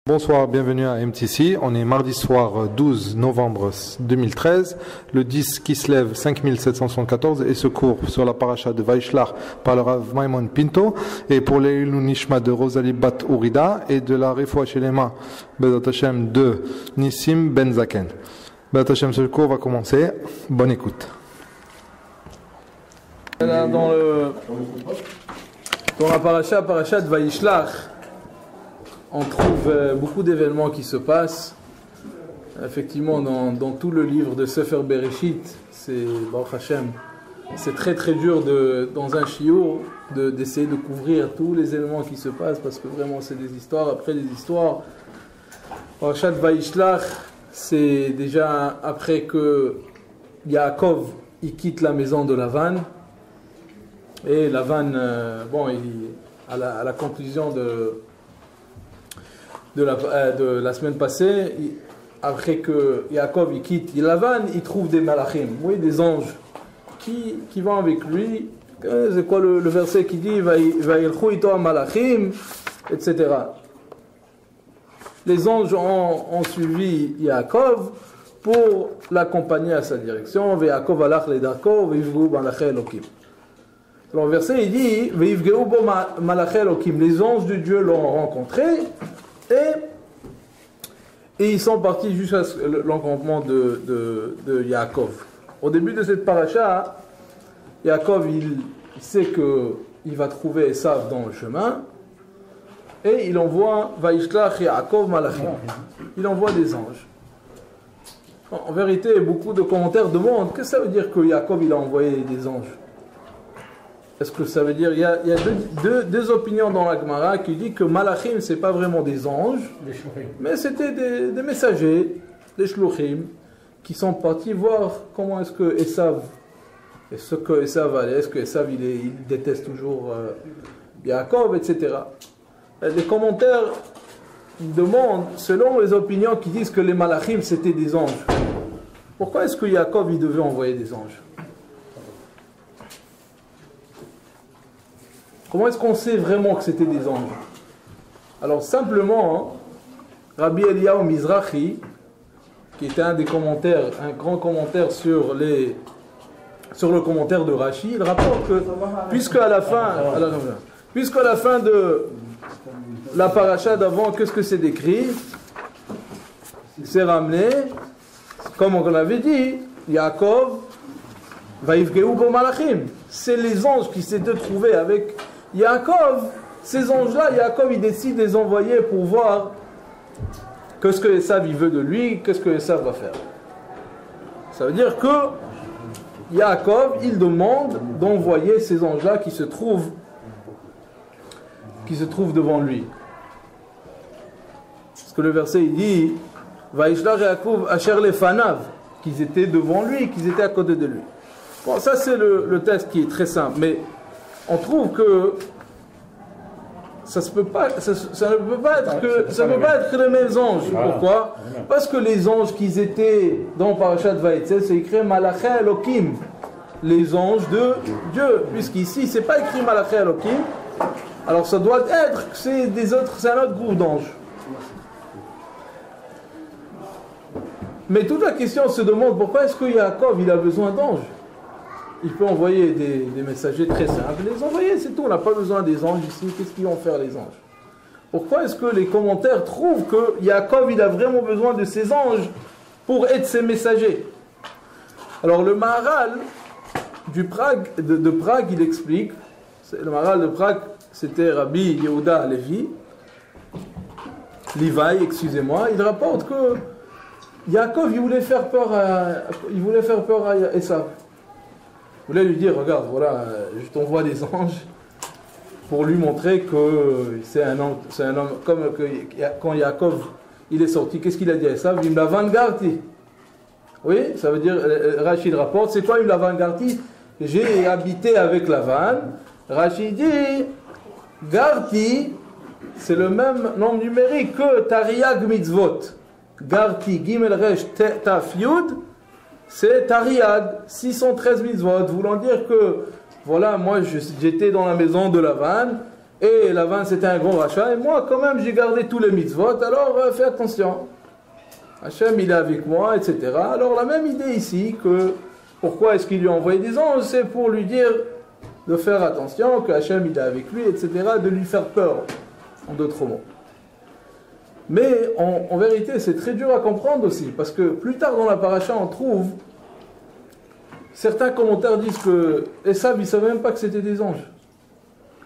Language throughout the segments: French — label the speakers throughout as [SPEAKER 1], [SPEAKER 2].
[SPEAKER 1] Bonsoir, bienvenue à MTC. On est mardi soir 12 novembre 2013. Le 10 qui se lève 5774 et se court sur la paracha de Vaishlach par le Rav Maimon Pinto. Et pour les Nishma de Rosalie Bat Ourida et de la Refoua Shelema Bezat Hashem de Nissim Ben Zaken. Bezat Hashem, ce cours va commencer. Bonne écoute.
[SPEAKER 2] Dans la paracha de Vaishlach, on trouve beaucoup d'événements qui se passent. Effectivement, dans tout le livre de Sefer Bereshit, c'est Baruch Hashem, c'est très très dur dans un shiur d'essayer de couvrir tous les événements qui se passent, parce que vraiment c'est des histoires après des histoires. Parashat Vaishlach, c'est déjà après que Yaakov il quitte la maison de Lavan, et Lavan, à la conclusion de la semaine passée, après que Yaakov il quitte Lavan, il trouve des malachim, oui, des anges qui vont avec lui. C'est quoi le verset qui dit Vayilchu ito malachim, etc. Les anges ont suivi Yaakov pour l'accompagner à sa direction. Yaakov alach ledarko v'yivgeu malachei Elokim. Alors le verset il dit v'yivgeu bo malachei Elokim. Les anges de Dieu l'ont rencontré. Et ils sont partis jusqu'à l'encampement de Yaakov. Au début de cette paracha, Yaakov il sait qu'il va trouver Esav dans le chemin, et il envoie Vaishlach Yaakov Malachim. Il envoie des anges. En vérité, beaucoup de commentaires demandent qu'est-ce que ça veut dire que Yaakov il a envoyé des anges. Est-ce que ça veut dire, il y a deux opinions dans la Gemara qui dit que Malachim c'est pas vraiment des anges, mais c'était des messagers, des shluchim, qui sont partis voir comment est-ce que Esav, est-ce que Esav allait, est-ce que Esav il déteste toujours Yaakov, etc. Les commentaires demandent, selon les opinions qui disent que les Malachim c'était des anges, pourquoi est-ce que Yaakov il devait envoyer des anges? Comment est-ce qu'on sait vraiment que c'était des anges? Alors simplement, Rabbi Eliyahu Mizrahi, qui était un grand commentaire sur le commentaire de Rashi, il rapporte que puisqu'à la fin de la paracha d'avant, qu'est-ce que c'est décrit? C'est ramené, comme on avait dit, Yaakov Vaivgeu bo malachim. C'est les anges qui s'étaient trouvés avec Yaakov. Ces anges-là, Yaakov il décide de les envoyer pour voir qu'est-ce que Esav il veut de lui, qu'est-ce que Esav va faire. Ça veut dire que Yaakov il demande d'envoyer ces anges-là qui se trouvent devant lui. Parce que le verset il dit Vaishlach Yaakov asher lefanav, qu'ils étaient devant lui, qu'ils étaient à côté de lui. Bon, ça c'est le texte qui est très simple, mais on trouve que ça ne peut pas être les mêmes anges. Pourquoi? Parce que les anges qui étaient dans Parashat Vaïtzel, c'est écrit Malachei Elokim, les anges de Dieu. Puisqu'ici, c'est pas écrit Malachei Elokim, alors ça doit être que c'est un autre groupe d'anges. Mais toute la question se demande pourquoi est-ce que Yaakov il a besoin d'anges? Il peut envoyer des messagers très simples, les envoyer, c'est tout, on n'a pas besoin des anges ici, qu'est-ce qu'ils vont faire les anges? Pourquoi est-ce que les commentaires trouvent que Yaakov il a vraiment besoin de ces anges pour être ses messagers? Alors le Maharal de Prague, il explique, le Maharal de Prague c'était Rabbi Yehuda Levi, il rapporte que Yaakov il voulait faire peur à Esav. Il voulait lui dire, regarde, voilà, je t'envoie des anges pour lui montrer que c'est un homme comme quand Yaakov il est sorti, qu'est-ce qu'il a dit à Esav? Il me l'a vangarti. Oui, ça veut dire, Rachid rapporte, c'est quoi il me l'a vangarti? J'ai habité avec Lavan. Rachid dit, Garti, c'est le même nombre numérique que Tariag Mitzvot. Garti, Gimel Resh, Taf Yud, c'est Tariag, 613 mitzvot, voulant dire que, voilà, moi j'étais dans la maison de Lavan, Et Lavan c'était un gros rachat, et moi quand même j'ai gardé tous les mitzvot, alors fais attention. Hachem il est avec moi, etc. Alors la même idée ici, que pourquoi est-ce qu'il lui a envoyé des anges, c'est pour lui dire de faire attention, que Hachem il est avec lui, etc., de lui faire peur, en d'autres mots. Mais en vérité c'est très dur à comprendre aussi, parce que plus tard dans la paracha on trouve, certains commentaires disent que Esav il ne savait même pas que c'était des anges.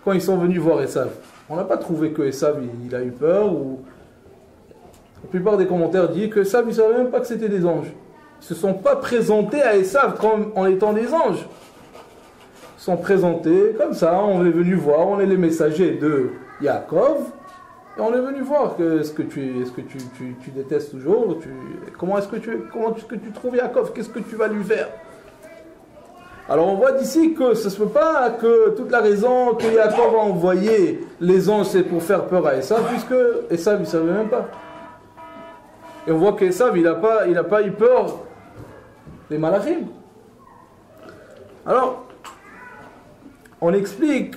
[SPEAKER 2] Quand ils sont venus voir Esav, on n'a pas trouvé que Esav il a eu peur, ou... La plupart des commentaires disent que Esav, il ne savait même pas que c'était des anges. Ils ne se sont pas présentés à Esav comme en étant des anges. Ils sont présentés comme ça, on est venu voir, on est les messagers de Yaakov, et on est venu voir est-ce que tu détestes toujours, comment est-ce que tu trouves Yaakov, qu'est-ce que tu vas lui faire. Alors on voit d'ici que ce ne se peut pas que toute la raison que Yaakov a envoyé les anges, c'est pour faire peur à Esav, puisque Esav, il ne savait même pas. Et on voit qu'Esav, il n'a pas eu peur des malachim. Alors, on explique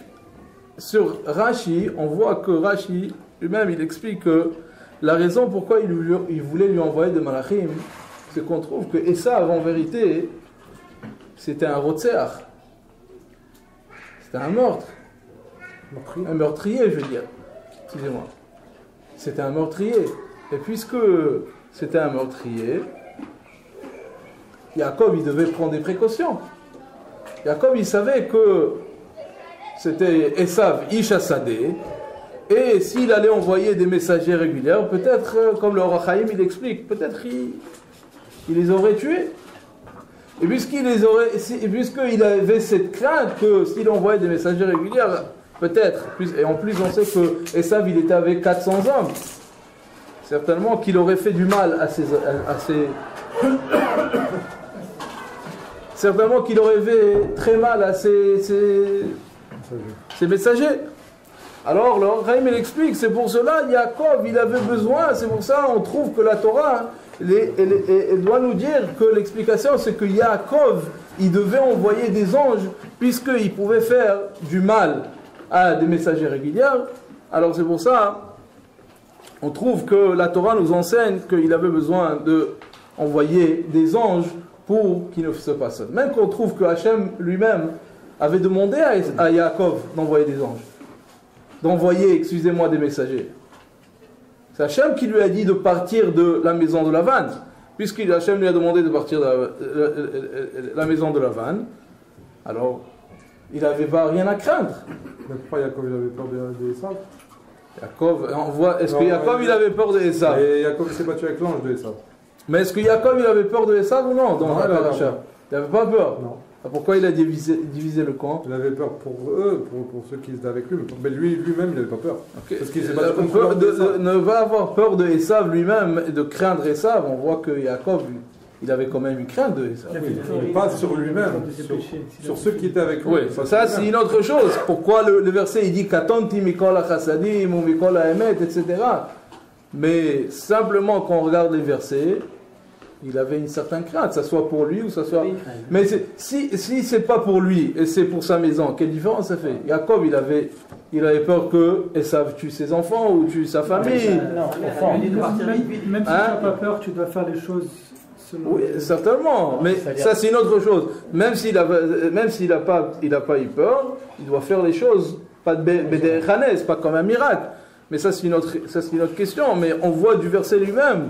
[SPEAKER 2] sur Rashi, on voit que Rashi lui-même, il explique que la raison pourquoi il voulait lui envoyer des malachim, c'est qu'on trouve que Esav, en vérité, c'était un rotseach. C'était un meurtre. Un meurtrier, je veux dire. Excusez-moi. C'était un meurtrier. Et puisque c'était un meurtrier, Yaakov, il devait prendre des précautions. Yaakov, il savait que c'était Esav Ish Hasadeh, et s'il allait envoyer des messagers réguliers, peut-être, comme le Or HaChaim, il explique, peut-être il les aurait tués. Et puisqu'il avait cette crainte que s'il envoyait des messagers réguliers, peut-être, et en plus on sait que Esav, il était avec 400 hommes, certainement qu'il aurait fait du mal à ses certainement qu'il aurait fait très mal à ses messagers. Alors, le Chaim, il explique, c'est pour cela, Yaakov, il avait besoin, c'est pour ça, on trouve que la Torah, elle doit nous dire que l'explication, c'est que Yaakov, il devait envoyer des anges, puisqu'il pouvait faire du mal à des messagers réguliers. Alors, c'est pour ça, on trouve que la Torah nous enseigne qu'il avait besoin d'envoyer des anges pour qu'il ne se passe. Même qu'on trouve que Hachem lui-même avait demandé à Yaakov d'envoyer des anges. D'envoyer, excusez-moi, des messagers. C'est Hachem qui lui a dit de partir de la maison de Lavan. Hachem lui a demandé de partir de la maison de Lavan, alors il n'avait pas rien à craindre.
[SPEAKER 1] Mais pourquoi Yaakov il avait peur de Esav?
[SPEAKER 2] Est-ce que Yaakov il avait peur de Esav?
[SPEAKER 1] Et Yaakov s'est battu avec l'ange de Esav.
[SPEAKER 2] Mais est-ce que Yaakov il avait peur de Esav ou non dans la paracha? Il n'avait pas peur.
[SPEAKER 1] Non.
[SPEAKER 2] Pourquoi il a divisé le camp?
[SPEAKER 1] Il avait peur pour eux, pour ceux qui étaient avec lui, mais lui-même il n'avait pas peur.
[SPEAKER 2] Okay.
[SPEAKER 1] Parce qu'il s'est battu contre
[SPEAKER 2] ne va avoir peur de Esav lui-même, de craindre Esav. On voit que Yaakov il avait quand même une crainte de Esav.
[SPEAKER 1] Mais pas sur lui-même, sur ceux qui étaient avec lui.
[SPEAKER 2] Oui, ça c'est une autre chose. Pourquoi le verset il dit Katonti mikol hachasadim ou mikol haemet, etc. Mais simplement quand on regarde les versets, il avait une certaine crainte, que ce soit pour lui ou que ce soit... Mais si c'est pas pour lui et c'est pour sa maison, quelle différence ça fait? Yaakov, il avait peur que Esav tue ses enfants ou tue sa famille.
[SPEAKER 3] Même si tu n'as pas peur, tu dois faire les choses selon...
[SPEAKER 2] Oui, certainement. Mais ça, c'est une autre chose. Même s'il n'a pas eu peur, il doit faire les choses, pas de Bédéchanes, pas comme un miracle. Mais ça, c'est une autre question. Mais on voit du verset lui-même.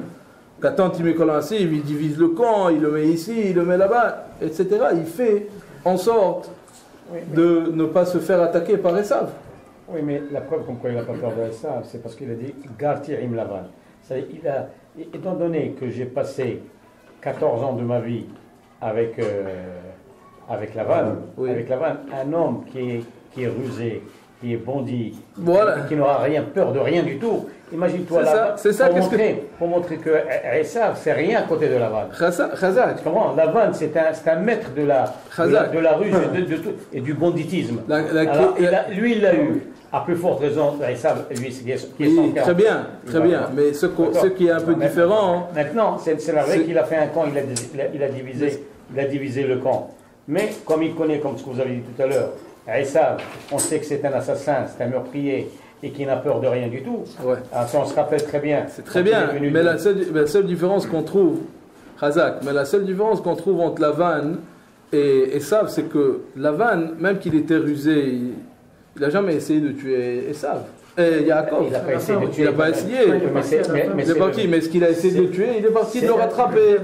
[SPEAKER 2] Quand il divise le camp, il le met ici, il le met là-bas, etc. Il fait en sorte de ne pas se faire attaquer par Esav.
[SPEAKER 4] Oui, mais la preuve comme quoi il n'a pas peur de Esav, c'est parce qu'il a dit Garti Im Lavan. Étant donné que j'ai passé 14 ans de ma vie avec Lavan, un homme qui est rusé, qui est bandit, qui n'aura peur de rien du tout. Imagine-toi là, pour montrer que Esav, c'est rien à côté de Lavan.
[SPEAKER 2] Chazak.
[SPEAKER 4] Comment Lavan, c'est un maître de la ruse et du banditisme. Lui, il l'a eu. À plus forte raison, Esav, lui, qui est son cas.
[SPEAKER 2] Très bien. Mais ce qui est un peu différent.
[SPEAKER 4] Maintenant, c'est la vraie qu'il a fait un camp, il a divisé le camp. Mais comme il connaît, comme ce que vous avez dit tout à l'heure, Esav, on sait que c'est un assassin, c'est un meurtrier et qui n'a peur de rien du tout.
[SPEAKER 2] Ouais.
[SPEAKER 4] Alors, ça, on se rappelle très bien.
[SPEAKER 2] C'est très bien, mais la seule différence qu'on trouve, Razak, mais la seule différence qu'on trouve entre Lavan et Esav, c'est que Lavan, même qu'il était rusé, il n'a jamais essayé de tuer Esav. Yaakov.
[SPEAKER 4] Il n'a pas essayé de tuer.
[SPEAKER 2] Il n'a pas essayé.
[SPEAKER 4] Mais
[SPEAKER 2] c'est parti. Mais ce qu'il a essayé de le tuer, il est parti de le rattraper.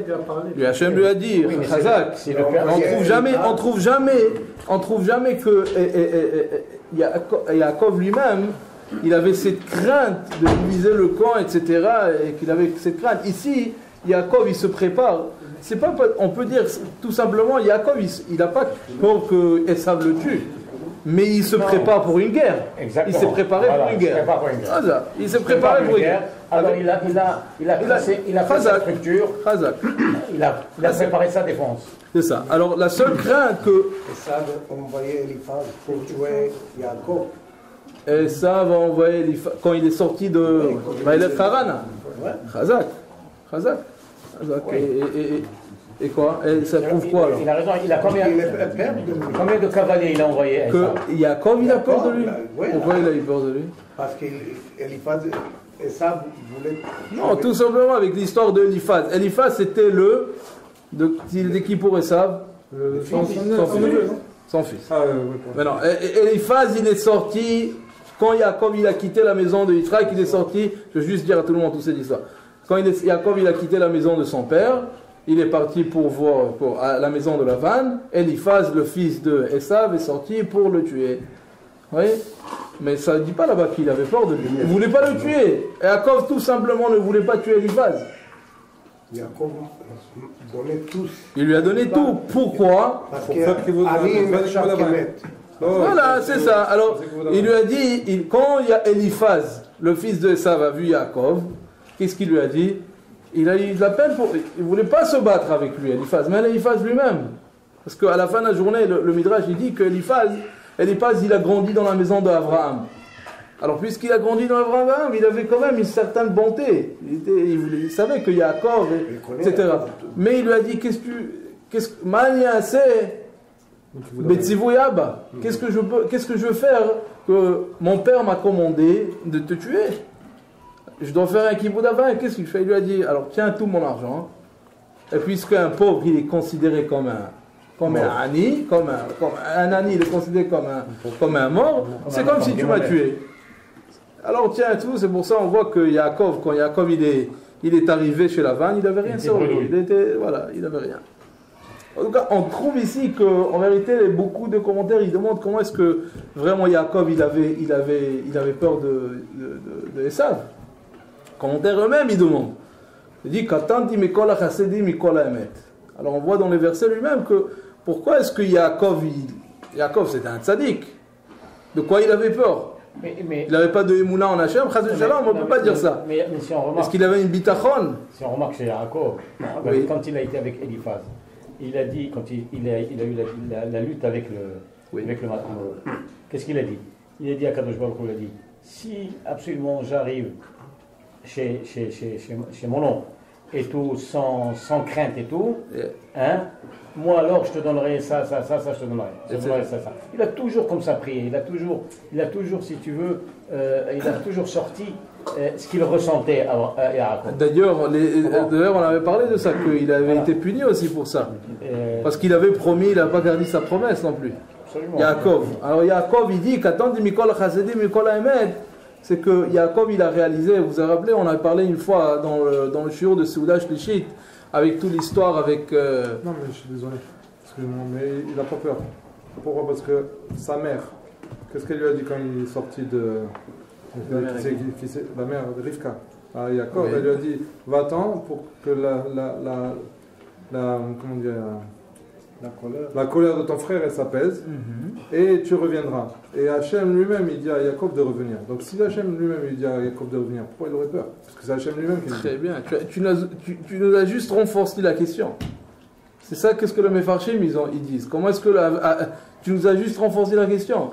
[SPEAKER 2] Lui, Hachem lui a dit, Razak, on trouve jamais que Yaakov lui-même, il avait cette crainte de diviser le camp, etc. Et qu'il avait cette crainte. Ici, Yaakov, il se prépare. C'est pas, on peut dire tout simplement, Yaakov, il n'a pas peur que Esav le tue. Mais il se prépare pour une guerre.
[SPEAKER 4] Exactement.
[SPEAKER 2] Il s'est préparé pour une guerre. Il s'est préparé pour une guerre.
[SPEAKER 4] Alors il a fait sa structure. Il a préparé sa défense.
[SPEAKER 2] C'est ça. Alors la seule crainte que
[SPEAKER 5] Esav envoyait Eliphaz pour tuer Yaakov.
[SPEAKER 2] Esav va envoyer Eliphaz quand il est sorti de Harana. Chazak. Et quoi? Et ça prouve quoi alors?
[SPEAKER 4] Il a raison, il a combien de cavaliers il a envoyé?
[SPEAKER 2] Que Yaakov il a peur de lui? Pourquoi il a eu peur de lui?
[SPEAKER 5] Parce qu'Eliphaz, Esav voulait...
[SPEAKER 2] Non, tout simplement avec l'histoire de Eliphaz. Eliphaz c'était il était qui pour Esav? Son fils. Maintenant, Eliphaz il est sorti, quand Yaakov il a quitté la maison de Yitzhak, il est sorti, je veux juste dire à tout le monde toute cette histoire. Quand Yaakov il a quitté la maison de son père, il est parti à la maison de Lavan. Eliphaz, le fils de Esav, est sorti pour le tuer. Oui, mais ça ne dit pas là-bas qu'il avait peur de lui. Il ne voulait pas le tuer. Et Yaakov tout simplement ne voulait pas tuer Eliphaz.
[SPEAKER 5] Yaakov donnait tous.
[SPEAKER 2] Il lui a donné tout. Pourquoi?
[SPEAKER 5] Parce
[SPEAKER 2] voilà, c'est ça. Alors, il lui a dit, quand il y a Eliphaz, le fils de Esav, a vu Yaakov, qu'est-ce qu'il lui a dit? Il a eu de la peine il ne voulait pas se battre avec lui, Eliphaz, mais Eliphaz lui-même. Parce qu'à la fin de la journée, le Midrash il dit que Eliphaz, il a grandi dans la maison d'Abraham. Alors, puisqu'il a grandi dans Abraham, il avait quand même une certaine bonté. Il savait que Yaakov, etc. Mais il lui a dit, qu'est-ce que je veux faire que mon père m'a commandé de te tuer? Je dois faire un kibbutz d'avant. Qu'est-ce qu'il fait? Il lui a dit, alors tiens tout mon argent. Et puisqu'un pauvre, il est considéré comme un ani, un ani, il est considéré comme un mort, c'est comme si tu m'as tué. Alors tiens tout, c'est pour ça on voit que Yaakov, quand Yaakov il est arrivé chez Lavan, il n'avait rien sur lui. Il n'avait rien. En tout cas, on trouve ici qu'en vérité, beaucoup de commentaires, ils demandent comment est-ce que vraiment Yaakov, il avait peur de Esav. Commentaires eux-mêmes, ils demandent. Il dit Katanti mikola chasedi mikola emet. Alors on voit dans les versets lui-même que pourquoi est-ce que Yaakov c'était un tzaddik? De quoi il avait peur? Il n'avait pas de émouna en Hachem, on ne peut pas dire ça.
[SPEAKER 4] Mais si on remarque,
[SPEAKER 2] est-ce qu'il avait une bitachon?
[SPEAKER 4] Si on remarque chez Yaakov, quand il a été avec Eliphaz, il a dit, quand il a eu la lutte avec le Matmor, qu'est-ce qu'il a dit? Il a dit à Kadosh Baruch Hu, il a dit, si absolument j'arrive chez mon oncle et tout, sans crainte et tout, hein, moi alors je te donnerai ça, je te donnerai ça. Il a toujours comme ça prié, il a toujours, si tu veux, il a toujours sorti ce qu'il ressentait à Yaakov.
[SPEAKER 2] D'ailleurs, on avait parlé de ça, qu'il avait été puni aussi pour ça. Parce qu'il avait promis, il n'a pas gardé sa promesse non plus.
[SPEAKER 4] Absolument.
[SPEAKER 2] Yaakov. Alors Yaakov, il dit qu'attendez Mikol Chasedi, Mikol Emet, c'est que Yaakov, il a réalisé, vous vous rappelez, on a parlé une fois dans le shiur de Seuda Shlishit, avec toute l'histoire avec...
[SPEAKER 1] Non mais je suis désolé, excusez-moi, mais il n'a pas peur. Pourquoi? Parce que sa mère, qu'est-ce qu'elle lui a dit quand il est sorti de... La mère de Rivka, à Yaakov, elle lui a dit, va-t'en pour que la colère de ton frère elle s'apaise, et tu reviendras. Et Hachem lui-même il dit à Yaakov de revenir. Donc si Hachem lui-même il dit à Yaakov de revenir, pourquoi il aurait peur? Parce que c'est Hachem lui-même qui dit.
[SPEAKER 2] Très bien, tu nous as juste renforcé la question. C'est ça qu'est-ce que les Mefarshim ils disent. Comment est-ce que tu nous as juste renforcé la question?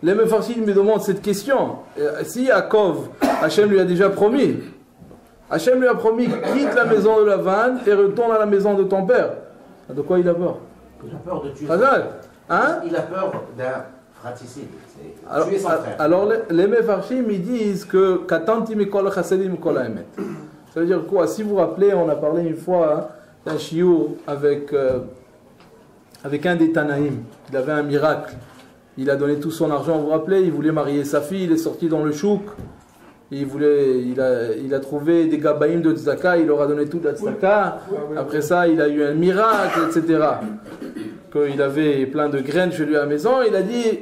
[SPEAKER 2] Les Mefarshim me demandent cette question. Si Yaakov, Hachem lui a déjà promis, Hachem lui a promis, quitte la maison de Lavan et retourne à la maison de ton père. De quoi il a peur?
[SPEAKER 6] Il a peur de tuer.
[SPEAKER 2] Il a peur
[SPEAKER 6] d'un fratricide.
[SPEAKER 2] Alors les Mefarshim, ils disent que Katanti mikol chasadim kol haemet. Ça veut dire quoi? Si vous vous rappelez, on a parlé une fois d'un shiur avec un des Tanaïm. Il avait un miracle. Il a donné tout son argent, vous vous rappelez, il voulait marier sa fille, il est sorti dans le chouk. Il a trouvé des gabaïm de tzedaka, il leur a donné toute la tzedaka. Après ça, il a eu un miracle, etc. Qu'il avait plein de graines chez lui à la maison, il a dit,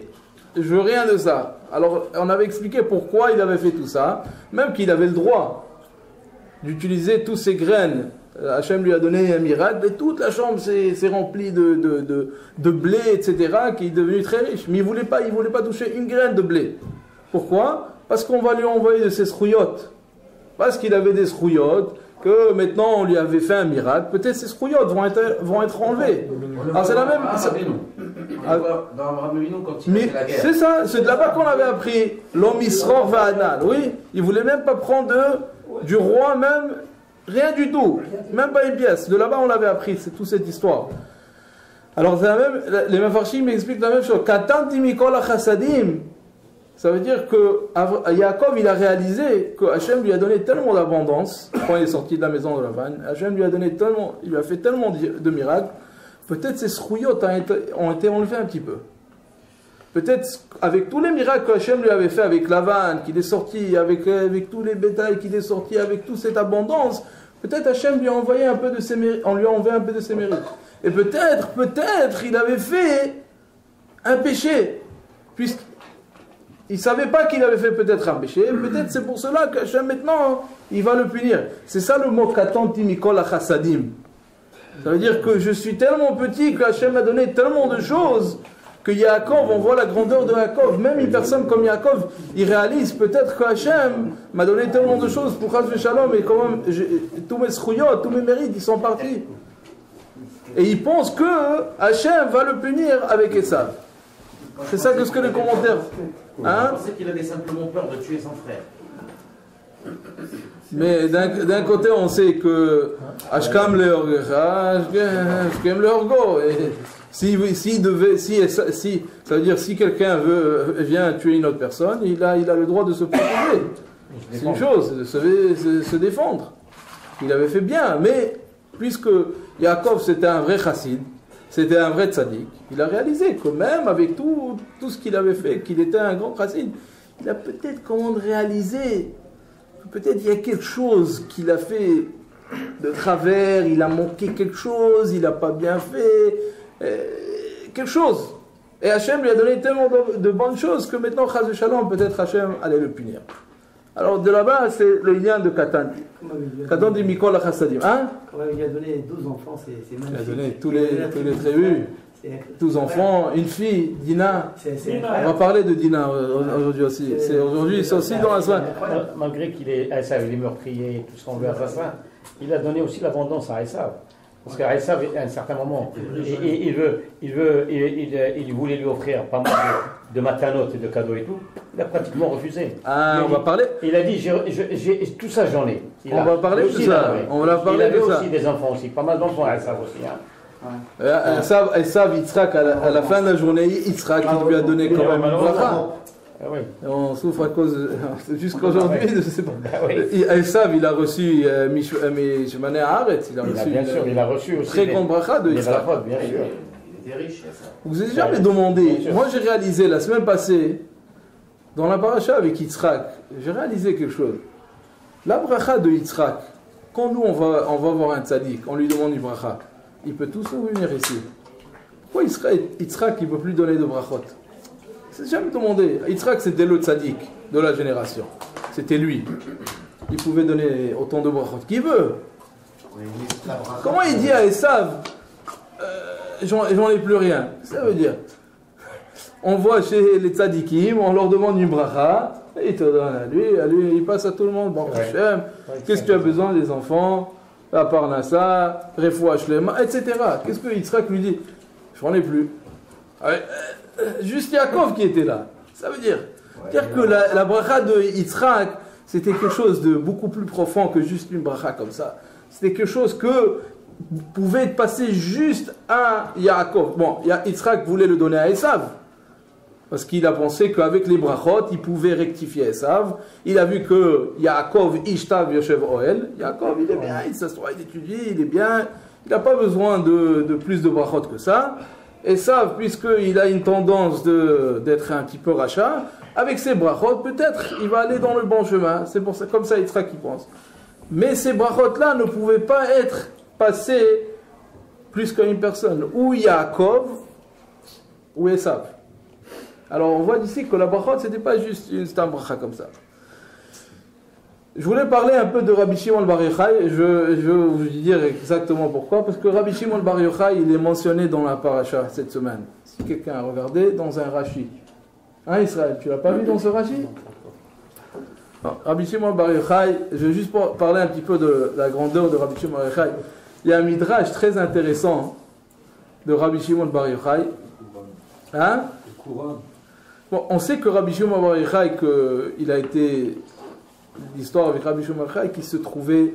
[SPEAKER 2] je veux rien de ça. Alors, on avait expliqué pourquoi il avait fait tout ça, même qu'il avait le droit d'utiliser toutes ces graines. Hachem lui a donné un miracle, et toute la chambre s'est remplie de blé, etc., qui est devenu très riche. Mais il voulait pas toucher une graine de blé. Pourquoi? Parce qu'on va lui envoyer de ses srouillottes. Parce qu'il avait des srouillottes, que maintenant on lui avait fait un miracle. Peut-être ces srouillottes vont être enlevées. Alors c'est la même.
[SPEAKER 6] Dans Abraham Avinu, quand il fait la guerre.
[SPEAKER 2] C'est ça, c'est de là-bas qu'on avait appris. L'homme Isror Va'anal. Oui, il voulait même pas prendre du roi, même rien du tout. Même pas une pièce. De là-bas on l'avait appris, c'est toute cette histoire. Alors c'est la même, les Mefarshim m'expliquent la même chose. Katanti mikol chasadim. Ça veut dire que Yaakov, il a réalisé que Hachem lui a donné tellement d'abondance quand il est sorti de la maison de Lavan. Hachem lui a donné tellement, il lui a fait tellement de miracles. Peut-être ces srouillottes ont été enlevées un petit peu. Peut-être avec tous les miracles que Hachem lui avait fait avec Lavan, qu'il est sorti avec tous les bétails, qu'il est sorti avec toute cette abondance. Peut-être Hachem lui a envoyé un peu de ses mérites. On lui a envoyé un peu de ses mérites. Et peut-être, il avait fait un péché, puisque il ne savait pas qu'il avait fait peut-être un péché. Peut-être c'est pour cela qu'Hachem maintenant, il va le punir. C'est ça le mot Katanti mikol chasadim. Ça veut dire que je suis tellement petit que Hachem m'a donné tellement de choses que Yaakov, on voit la grandeur de Yaakov. Même une personne comme Yaakov, il réalise peut-être que Hachem m'a donné tellement de choses pour Chas v'Shalom et quand même tous mes srouillottes, tous mes mérites, ils sont partis. Et il pense que Hachem va le punir avec Esav. C'est ça que ce que les commentaires...
[SPEAKER 6] Je pensais qu'il avait simplement peur de tuer son frère.
[SPEAKER 2] Mais d'un côté, on sait que Ashkam le Ashkem le Orgo. Ça veut dire si quelqu'un vient tuer une autre personne, il a le droit de se protéger. C'est une chose, de se défendre. Il avait fait bien, mais puisque Yaakov c'était un vrai chassid, c'était un vrai tzaddik, il a réalisé que même avec tout ce qu'il avait fait, qu'il était un grand chassid, il a peut-être réalisé que peut-être il y a quelque chose qu'il a fait de travers, il a manqué quelque chose, il n'a pas bien fait, quelque chose. Et Hachem lui a donné tellement de bonnes choses que maintenant, Chas v'Shalom, peut-être Hachem allait le punir. Alors de là-bas, c'est le lien de Katanti. Katanti mikol chasadim. Hein?
[SPEAKER 7] Quand il a donné 12 enfants, c'est magnifique.
[SPEAKER 2] Il a donné tous les tribus. 12 enfants, une fille, Dina. On va parler de Dina aujourd'hui aussi. Aujourd'hui, c'est aussi dans la soirée.
[SPEAKER 4] Malgré qu'il est meurtrier, tout ce qu'on veut assassin, il a donné aussi l'abondance à Esav. Parce qu'Esav, à un certain moment, il voulait lui offrir pas mal de matanotes et de cadeaux et tout. Il a pratiquement refusé.
[SPEAKER 2] On va parler.
[SPEAKER 4] Il a dit, tout ça j'en ai.
[SPEAKER 2] On va parler de ça. On va parler de ça.
[SPEAKER 4] Il avait aussi des enfants aussi, pas mal d'enfants à Esav aussi.
[SPEAKER 2] Esav, Yitzhak, à la fin de la journée, Yitzhak, il lui a donné quand même une bracha.
[SPEAKER 4] Oui.
[SPEAKER 2] On souffre à cause. Jusqu'aujourd'hui, je ne sais pas. Esav, il a reçu Mishmané Haaretz.
[SPEAKER 4] Bien sûr, il a reçu aussi.
[SPEAKER 2] Très grande bracha de Yitzhak.
[SPEAKER 6] Bien sûr. Il était riche, ça.
[SPEAKER 2] Vous n'avez jamais demandé. Moi, j'ai réalisé la semaine passée, dans la paracha avec Yitzhak, j'ai réalisé quelque chose. La bracha de Yitzhak, quand nous on va voir un tzaddik, on lui demande une bracha, il peut tous venir ici. Pourquoi Yitzhak ne peut plus donner de brachot? C'est jamais demandé. Yitzhak, c'était le tzaddik de la génération. C'était lui. Il pouvait donner autant de brachot qu'il veut. Comment il dit à Esav, j'en ai plus rien? Ça veut dire, on voit chez les tzadikim, on leur demande une bracha, et il te donne à lui, il passe à tout le monde. Bon, Hachem, qu'est-ce que tu as besoin des enfants? La parnassa, refoua shlema, etc. Qu'est-ce que Yitzhak lui dit? J'en ai plus. Juste Yaakov qui était là. Ça veut dire que la bracha de Yitzhak, c'était quelque chose de beaucoup plus profond que juste une bracha comme ça. C'était quelque chose que pouvait être passé juste à Yaakov. Bon, Yitzhak voulait le donner à Esav. Parce qu'il a pensé qu'avec les brachot, il pouvait rectifier Esav. Il a vu que Yaakov Ishtav Yoshev Oel. Yaakov, il est bien, il s'assoit, il étudie, il est bien. Il n'a pas besoin de plus de brachot que ça. Esav, puisqu'il a une tendance d'être un petit peu rachat, avec ses brachot, peut-être il va aller dans le bon chemin. C'est pour ça, comme ça, il sera qui pense. Mais ces brachot-là ne pouvaient pas être passés plus qu'une personne. Ou Yaakov, ou Esav. Alors on voit d'ici que la brachot, c'était pas juste un bracha comme ça. Je voulais parler un peu de Rabbi Shimon Bar Yochai. Je vais vous dire exactement pourquoi. Parce que Rabbi Shimon Bar Yochai, il est mentionné dans la paracha cette semaine. Si quelqu'un a regardé, dans un Rashi. Hein Israël, tu l'as pas vu dans ce Rashi? Non, Rabbi Shimon Bar Yochai, je vais juste parler un petit peu de la grandeur de Rabbi Shimon Bar Yochai. Il y a un midrash très intéressant de Rabbi Shimon Bar Yochai. Hein? Bon, on sait que Rabbi Shimon Bar Yochai, qu'il a été l'histoire avec Rabbi Shimon Bar Yochai, qui se trouvait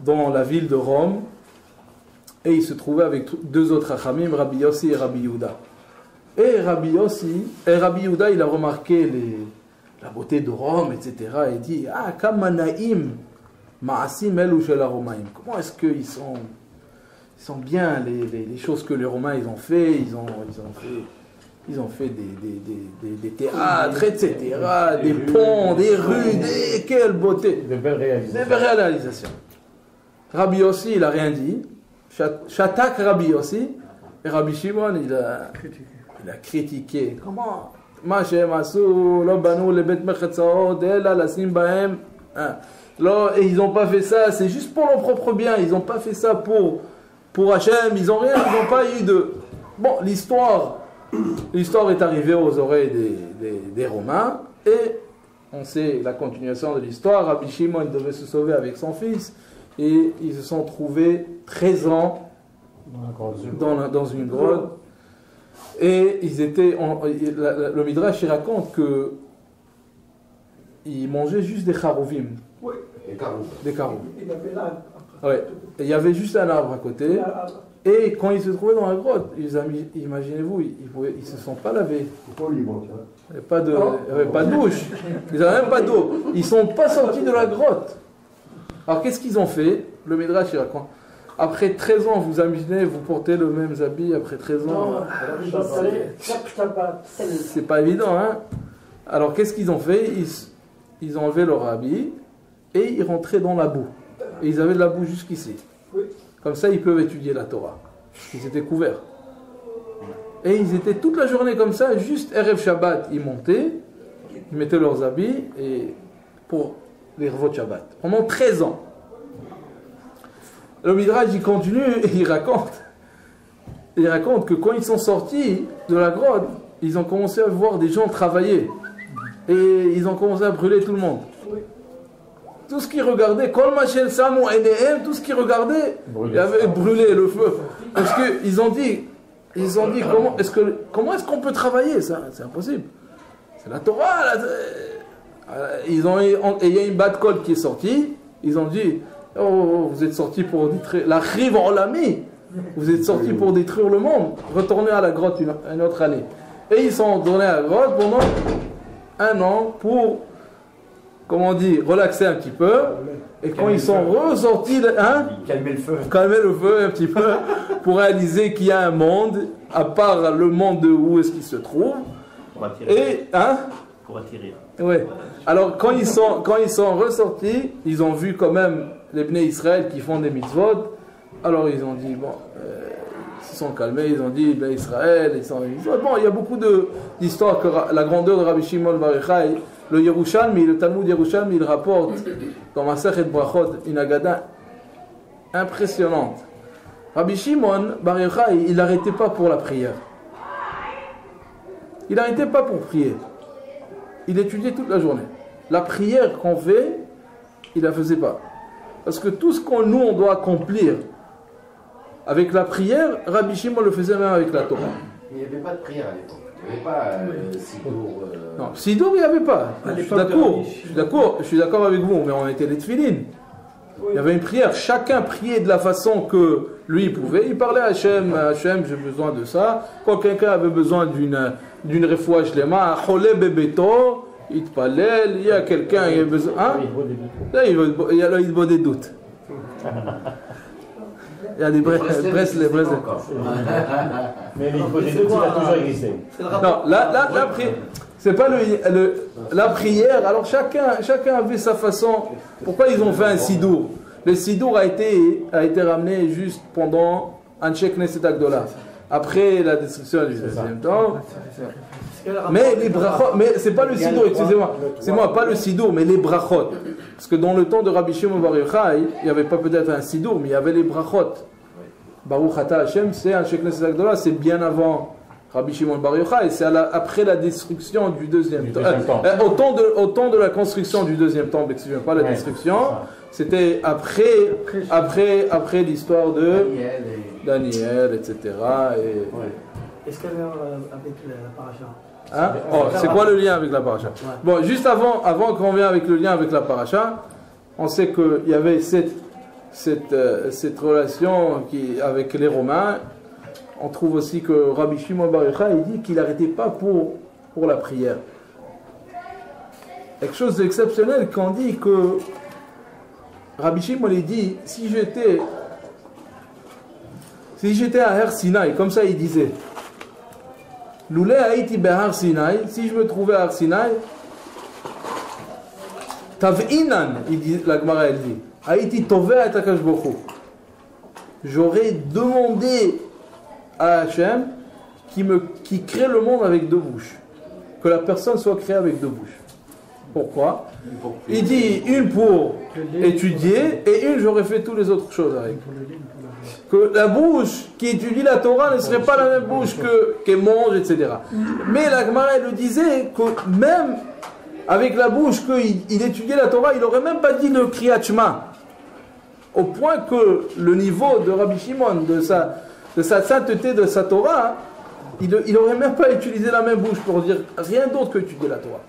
[SPEAKER 2] dans la ville de Rome, et il se trouvait avec deux autres Hachamim, Rabbi Yossi et Rabbi Yehuda. Et Rabbi Yehuda, il a remarqué la beauté de Rome, etc. Et il dit, ah, kamanaim ma'asim elu shel haromaim. Comment est-ce qu'ils sont bien les choses que les Romains ils ont fait, ils ont fait des théâtres, etc., des ponts, des rues, quelle beauté.
[SPEAKER 4] De belles
[SPEAKER 2] réalisations. Rabbi Yossi, il n'a rien dit. Shatak Rabbi Yossi. Et Rabbi Shimon, il a critiqué. Comment? Et ils n'ont pas fait ça, c'est juste pour leur propre bien. Ils n'ont pas fait ça pour Hachem. Ils n'ont pas eu de... Bon, l'histoire est arrivée aux oreilles des Romains, et on sait la continuation de l'histoire. Rabbi Shimon devait se sauver avec son fils, et ils se sont trouvés 13 ans dans une grotte, et ils étaient... le Midrash il raconte qu'ils mangeaient juste des charouvim.
[SPEAKER 5] Oui.
[SPEAKER 2] Des caroubs.
[SPEAKER 5] Il avait là.
[SPEAKER 2] Ouais. Et il y avait juste un arbre à côté. Et quand ils se trouvaient dans la grotte, imaginez-vous, ils ne se sont pas lavés. Il n'y avait pas de douche. Ils n'avaient même pas d'eau. Ils ne sont pas sortis de la grotte. Alors qu'est-ce qu'ils ont fait? Le Midrash il raconte. Après 13 ans, vous imaginez, vous portez le même habit après 13 ans. C'est pas évident, hein? Alors qu'est-ce qu'ils ont fait? Ils ont enlevé leur habit et ils rentraient dans la boue. Et ils avaient de la boue jusqu'ici. Comme ça, ils peuvent étudier la Torah. Ils étaient couverts. Et ils étaient toute la journée comme ça, juste Erev Shabbat, ils montaient, ils mettaient leurs habits et pour les Revot Shabbat. Pendant 13 ans. Le Midrash, il continue et il raconte que quand ils sont sortis de la grotte, ils ont commencé à voir des gens travailler. Et ils ont commencé à brûler tout le monde. Tout ce qu'ils regardaient, tout ce qu'ils regardaient, il avait brûlé le feu. Parce qu'ils ont dit, comment est-ce qu'on peut travailler ça? C'est impossible. C'est la Torah. Il y a une bat code qui est sortie. Ils ont dit, oh, vous êtes sortis pour détruire la rive en lami. Vous êtes sortis pour détruire le monde. Retournez à la grotte une autre année. Et ils sont retournés à la grotte pendant 1 an pour, comment on dit, relaxer un petit peu. Et quand ils sont ressortis, calmer le feu un petit peu, pour réaliser qu'il y a un monde, à part le monde de où est-ce qu'il se trouve.
[SPEAKER 8] Pour attirer. Pour attirer.
[SPEAKER 2] Ouais. Alors quand ils sont ressortis, ils ont vu quand même les Bnei Israël qui font des mitzvot. Alors ils ont dit, bon, ils se sont calmés, ils ont dit, Bnei Israël, ils sont des mitzvot. Bon, il y a beaucoup d'histoires que la grandeur de Rabbi Shimon Bar Yochai, le Yerushalmi, le Talmud Yerushalmi, il rapporte dans Masechet Brachot une agada impressionnante. Rabbi Shimon Bar Yochai, il n'arrêtait pas pour la prière. Il n'arrêtait pas pour prier. Il étudiait toute la journée. La prière qu'on fait, il ne la faisait pas. Parce que tout ce qu'on on doit accomplir avec la prière, Rabbi Shimon le faisait même avec la Torah.
[SPEAKER 6] Il n'y avait pas de prière à l'époque. Il n'y avait pas Sidour.
[SPEAKER 2] Non, Sidour, il n'y avait pas. Je suis d'accord avec vous, mais on était les tefilines. Il y avait une prière. Chacun priait de la façon que lui pouvait. Il parlait à Hachem, j'ai besoin de ça. Quand quelqu'un avait besoin d'une refoua shlema, Cholé Bebeto, Itpalel, il y a quelqu'un qui a besoin. Hein? Là, il y a des doutes. Il y a des Bresles.
[SPEAKER 4] Mais l'Hitbo des doutes, il a toujours existé.
[SPEAKER 2] Non, c'est pas la prière. Alors chacun avait sa façon. Pourquoi ils ont fait un sidour? Le sidour a été ramené juste pendant Anshek Knesset Agdola, après la destruction du deuxième temple. Mais les brachot, mais c'est pas le sidour, excusez-moi, pas le sidour, mais les brachot. Parce que dans le temps de Rabbi Shimon Bar Yochai, il n'y avait pas peut-être un sidour, mais il y avait les brachot. Baruch Ata Hashem, c'est Anshek Knesset Agdola, c'est bien avant Rabbi Shimon Bar Yochai, c'est après la destruction du deuxième temple. Au temps de la construction du deuxième temple, excusez-moi, pas la destruction. C'était après l'histoire de Daniel, etc.
[SPEAKER 7] Est-ce qu'il y a avec la paracha?
[SPEAKER 2] Hein? Oh, c'est quoi le lien avec la paracha? Bon, juste avant qu'on vienne avec le lien avec la paracha, on sait qu'il y avait cette relation avec les Romains. On trouve aussi que Rabbi Shimon Bar Yochai il dit qu'il n'arrêtait pas pour la prière. Quelque chose d'exceptionnel quand on dit que Rabbi Shimon il dit si j'étais à Har Sinai, comme ça il disait, Loulé Haïti Behar Sinai, si je me trouvais à Har Sinai, Tav'inan, il dit, la Gemara elle dit, Haïti Tové à Takash Bokhu. J'aurais demandé à Hachem qui crée le monde avec deux bouches, que la personne soit créée avec deux bouches. Pourquoi? Il dit une pour étudier et une j'aurais fait toutes les autres choses avec. Que la bouche qui étudie la Torah ne serait pas la même bouche qu'elle mange, etc. Mais la Gemara le disait que même avec la bouche qu'il étudiait la Torah, il n'aurait même pas dit le Kriyat Shema. Au point que le niveau de Rabbi Shimon, de sa sainteté de sa Torah, il n'aurait même pas utilisé la même bouche pour dire rien d'autre que étudier la Torah.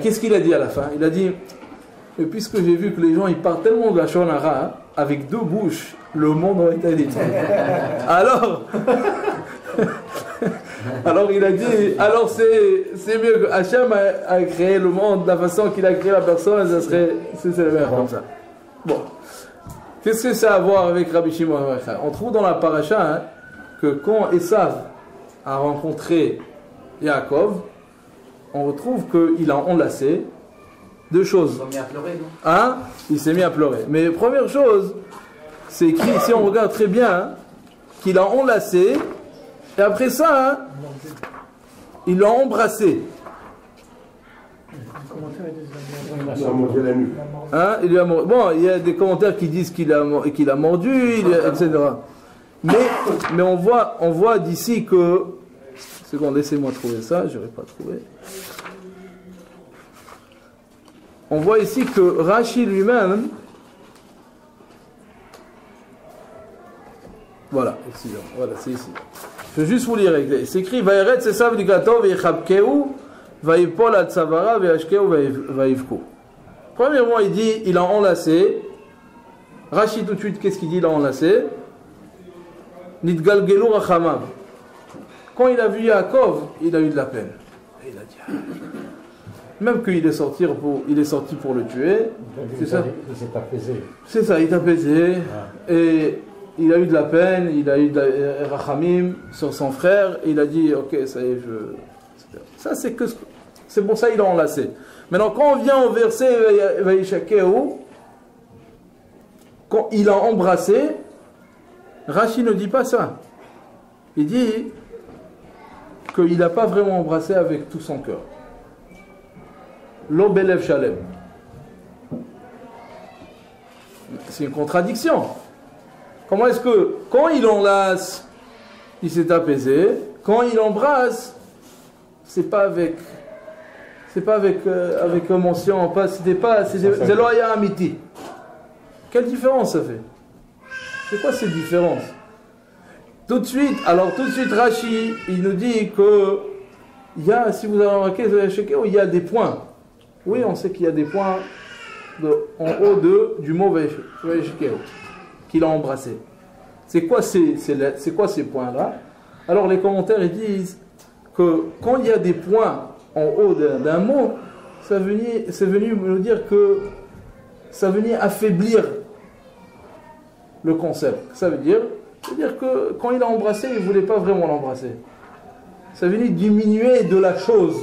[SPEAKER 2] Qu'est-ce qu'il a dit à la fin? Il a dit, puisque j'ai vu que les gens ils parlent tellement de la Shon Hara, avec deux bouches, le monde aurait été détruit. Alors il a dit, alors c'est mieux que Hachem a créé le monde de la façon qu'il a créé la personne, c'est le même comme ça. Bon, qu'est-ce que ça a à voir avec Rabbi Shimon? On trouve dans la paracha que quand Esav a rencontré Yaakov, on retrouve qu'il a enlacé deux choses.
[SPEAKER 6] Il s'est mis à pleurer, non?
[SPEAKER 2] Hein? Il s'est mis à pleurer. Mais première chose, c'est écrit, si on regarde très bien, qu'il a enlacé, et après ça, il l'a embrassé. Il lui a mordu. Bon, il y a des commentaires qui disent qu'il a mordu, etc. Mais on voit d'ici que... Seconde, laissez-moi trouver ça, je n'aurais pas trouvé. On voit ici que Rashi lui-même, voilà, excusez-moi, voilà, c'est ici. Je vais juste vous lire. C'est écrit Vayeretz Esav Dikato ve'yechabkeu va'yipol al tzavara ve'yashkeu va'yivku. Premièrement, il dit, il a enlacé. Rashi tout de suite, qu'est-ce qu'il dit? Il a enlacé. Nitgalgelu rachamav. Quand il a vu Yaakov, il a eu de la peine. Et il a dit, même qu'il est sorti pour le tuer, c'est ça.
[SPEAKER 4] Il s'est apaisé. C'est
[SPEAKER 2] ça, il est apaisé. Et il a eu de la peine, il a eu de rachamim sur son frère. Et il a dit, ok, ça y est, ça c'est pour ça qu'il a enlacé. Maintenant, quand on vient au verset Vaïshakeu, quand il a embrassé, Rashi ne dit pas ça. Il dit qu'il n'a pas vraiment embrassé avec tout son cœur. Lo belev shalem. C'est une contradiction. Comment est-ce que, quand il enlace, il s'est apaisé, quand il embrasse, c'est pas avec émotion, c'est loya amiti. Quelle différence ça fait? C'est quoi cette différence? Tout de suite, Rashi, il nous dit que si vous avez remarqué, il y a des points. Oui, on sait qu'il y a des points en haut du mot Vaishkeu, qu'il a embrassé. C'est quoi ces points-là? Alors les commentaires ils disent que quand il y a des points en haut d'un mot, c'est venu nous dire que ça venait affaiblir le concept. Ça veut dire que quand il a embrassé, il ne voulait pas vraiment l'embrasser. Ça venait diminuer de la chose.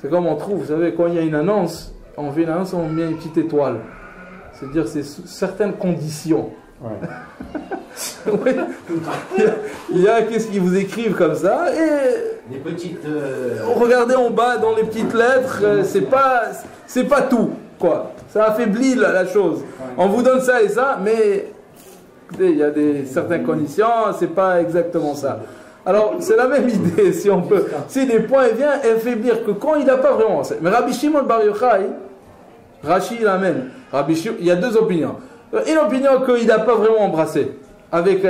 [SPEAKER 2] C'est comme on trouve, vous savez, quand il y a une annonce, on fait une annonce, on met une petite étoile. C'est-à-dire c'est sous certaines conditions. Ouais. Oui. Il y a qu'est-ce qu'ils vous écrivent comme ça et
[SPEAKER 6] les petites.
[SPEAKER 2] Regardez en bas dans les petites lettres, c'est pas tout quoi. Ça affaiblit la chose. On vous donne ça et ça, mais il y a certaines conditions, c'est pas exactement ça. Alors c'est la même idée si on peut. Si des points viennent affaiblir que quand il n'a pas vraiment. Mais Rabbi Shimon Bar Yochai, Rashi il amène. Il y a deux opinions. Une opinion qu'il n'a pas vraiment embrassé, avec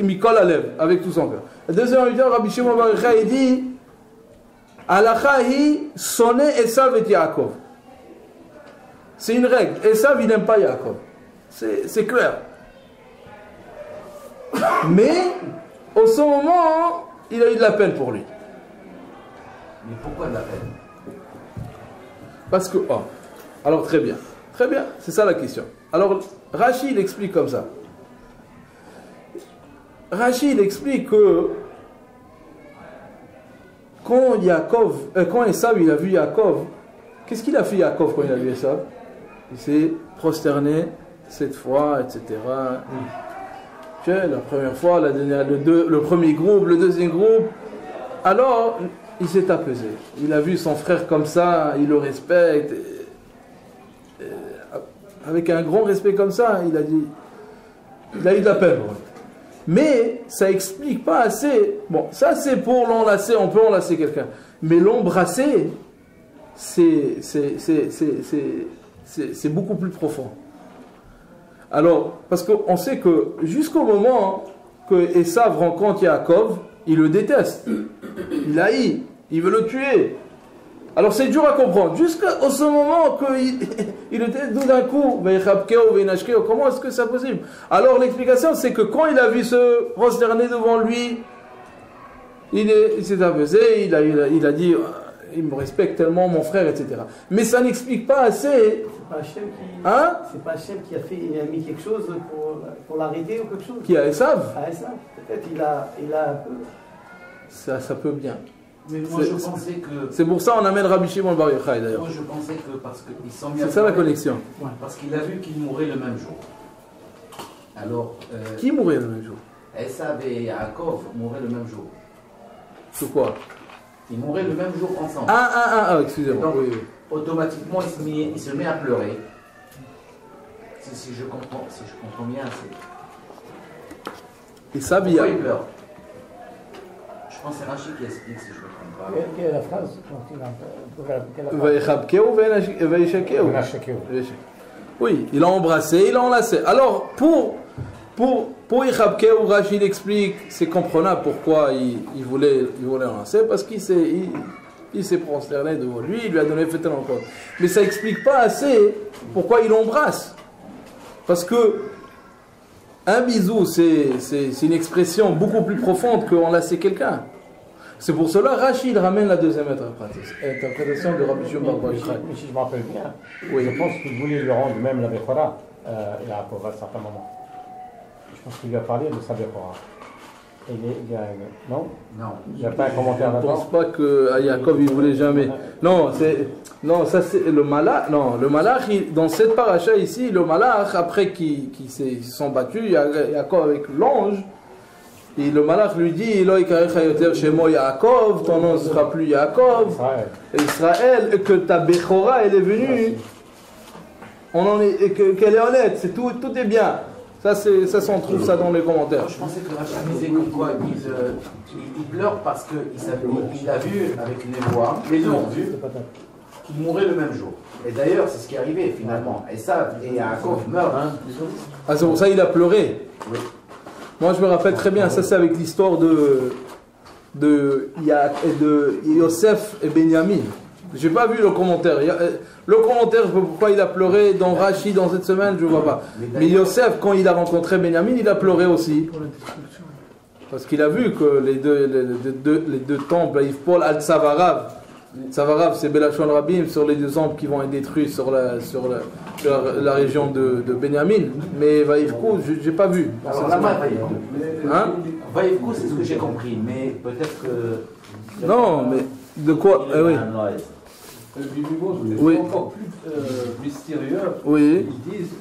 [SPEAKER 2] Mikol Alev, avec tout son cœur. La deuxième opinion, Rabbi Shimon Bar Yochai, il dit Alacha hi sonne Esav et Yaakov. C'est une règle. Esav, il n'aime pas Yaakov. C'est clair. Mais, au ce moment, il a eu de la peine pour lui.
[SPEAKER 6] Mais pourquoi de la peine?
[SPEAKER 2] Parce que, alors très bien, c'est ça la question. Alors, Rashi, il explique comme ça. Rashi, il explique que quand Esav, il a vu Yaakov, qu'est-ce qu'il a fait Yaakov quand il a vu Esav? Il s'est prosterné 7 fois, etc. La première fois, le premier groupe, le deuxième groupe. Alors, il s'est apaisé. Il a vu son frère comme ça, il le respecte. Avec un grand respect comme ça, il a eu de la peine. Mais ça explique pas assez. Bon, ça c'est pour l'enlacer, on peut enlacer quelqu'un. Mais l'embrasser, c'est beaucoup plus profond. Alors, parce qu'on sait que jusqu'au moment que Esav rencontre Yaakov, il le déteste. Il haït, il veut le tuer. Alors c'est dur à comprendre. Jusqu'à ce moment qu'il était tout d'un coup, comment est-ce que c'est possible? Alors l'explication c'est que quand il a vu se prosterner devant lui, il s'est apaisé, il a dit il me respecte tellement mon frère, etc. Mais ça n'explique pas assez.
[SPEAKER 7] C'est pas Hachem qui a mis quelque chose pour l'arrêter ou quelque chose.
[SPEAKER 2] Qui a Esav?
[SPEAKER 7] Peut-être il a un peu.
[SPEAKER 2] Ça peut bien.
[SPEAKER 6] Mais moi je pensais que.
[SPEAKER 2] C'est pour ça qu'on amène Rabbi Shimon Bar Yochai d'ailleurs.
[SPEAKER 6] Moi je pensais que parce qu'ils sont bien.
[SPEAKER 2] C'est ça la connexion.
[SPEAKER 6] Ouais. Parce qu'il a vu qu'il mourrait le même jour. Alors.
[SPEAKER 2] Qui mourrait le même jour?
[SPEAKER 6] Esav et Yaakov mourraient le même jour.
[SPEAKER 2] C'est quoi?
[SPEAKER 6] Ils mourraient le même jour ensemble.
[SPEAKER 2] Excusez-moi. Oui.
[SPEAKER 6] Automatiquement il se met à pleurer. Si je comprends bien, c'est.
[SPEAKER 2] Et ça,
[SPEAKER 6] pourquoi il pleure? Je pense que c'est Rachid qui explique si je ne comprends pas.
[SPEAKER 4] Quelle est la phrase?
[SPEAKER 2] Oui, il a embrassé, il a enlacé. Alors, pour Yichabkeu, Rachid explique, c'est comprenable pourquoi il voulait enlacer, parce qu'il s'est prosterné devant lui, il lui a donné fêter encore. Mais ça n'explique pas assez pourquoi il embrasse. Parce que un bisou, c'est une expression beaucoup plus profonde qu'enlacer quelqu'un. C'est pour cela Rachid ramène la deuxième interprétation de Rabbi Shimon Bar Yochai.
[SPEAKER 4] Mais si je me rappelle bien, je pense qu'il voulait lui rendre même la Bechora Yaakov à un certain moment. Je pense qu'il lui a parlé de sa Bechora. Non, il n'y a pas un commentaire là-dedans.
[SPEAKER 2] Je ne pense pas que Yaakov il voulait jamais. Non, ça c'est le malach. Non, le malach dans cette paracha ici, le malach après qu'ils se sont battus, Yaakov avec l'ange, et le malach lui dit Eloi karecha yoter shemo Yaakov, ton nom ne sera plus Yaakov, Israël, et que ta Bechora elle est venue. Qu'elle est honnête, c'est tout est bien. Ça, on trouve ça dans les commentaires.
[SPEAKER 6] Je pensais que Rachid disait comme quoi il pleure parce qu'il a vu avec une voix, les deux ont vu, qu'il mourrait le même jour. Et d'ailleurs, c'est ce qui est arrivé finalement. Et ça, et Yaakov meurt.
[SPEAKER 2] C'est pour ça qu'il a pleuré.
[SPEAKER 6] Oui.
[SPEAKER 2] Moi, je me rappelle très bien, ça c'est avec l'histoire de Yosef et Benjamin. J'ai pas vu le commentaire. Le commentaire, pourquoi il a pleuré dans Rashi dans cette semaine, je ne vois pas. Mais Yosef, quand il a rencontré Benjamin, il a pleuré aussi. Parce qu'il a vu que les deux temples, Paul al-Savarav, Savarav c'est Belachon Rabim, sur les deux temples qui vont être détruits sur la région de Benyamin. Mais Vaïfkou, j'ai pas vu.
[SPEAKER 6] Alors là-bas, Vaïfkou, c'est ce que j'ai compris, mais peut-être que.
[SPEAKER 2] Non, mais de quoi oui.
[SPEAKER 9] Oui. Encore plus mystérieux.
[SPEAKER 2] Oui.
[SPEAKER 9] Ils disent,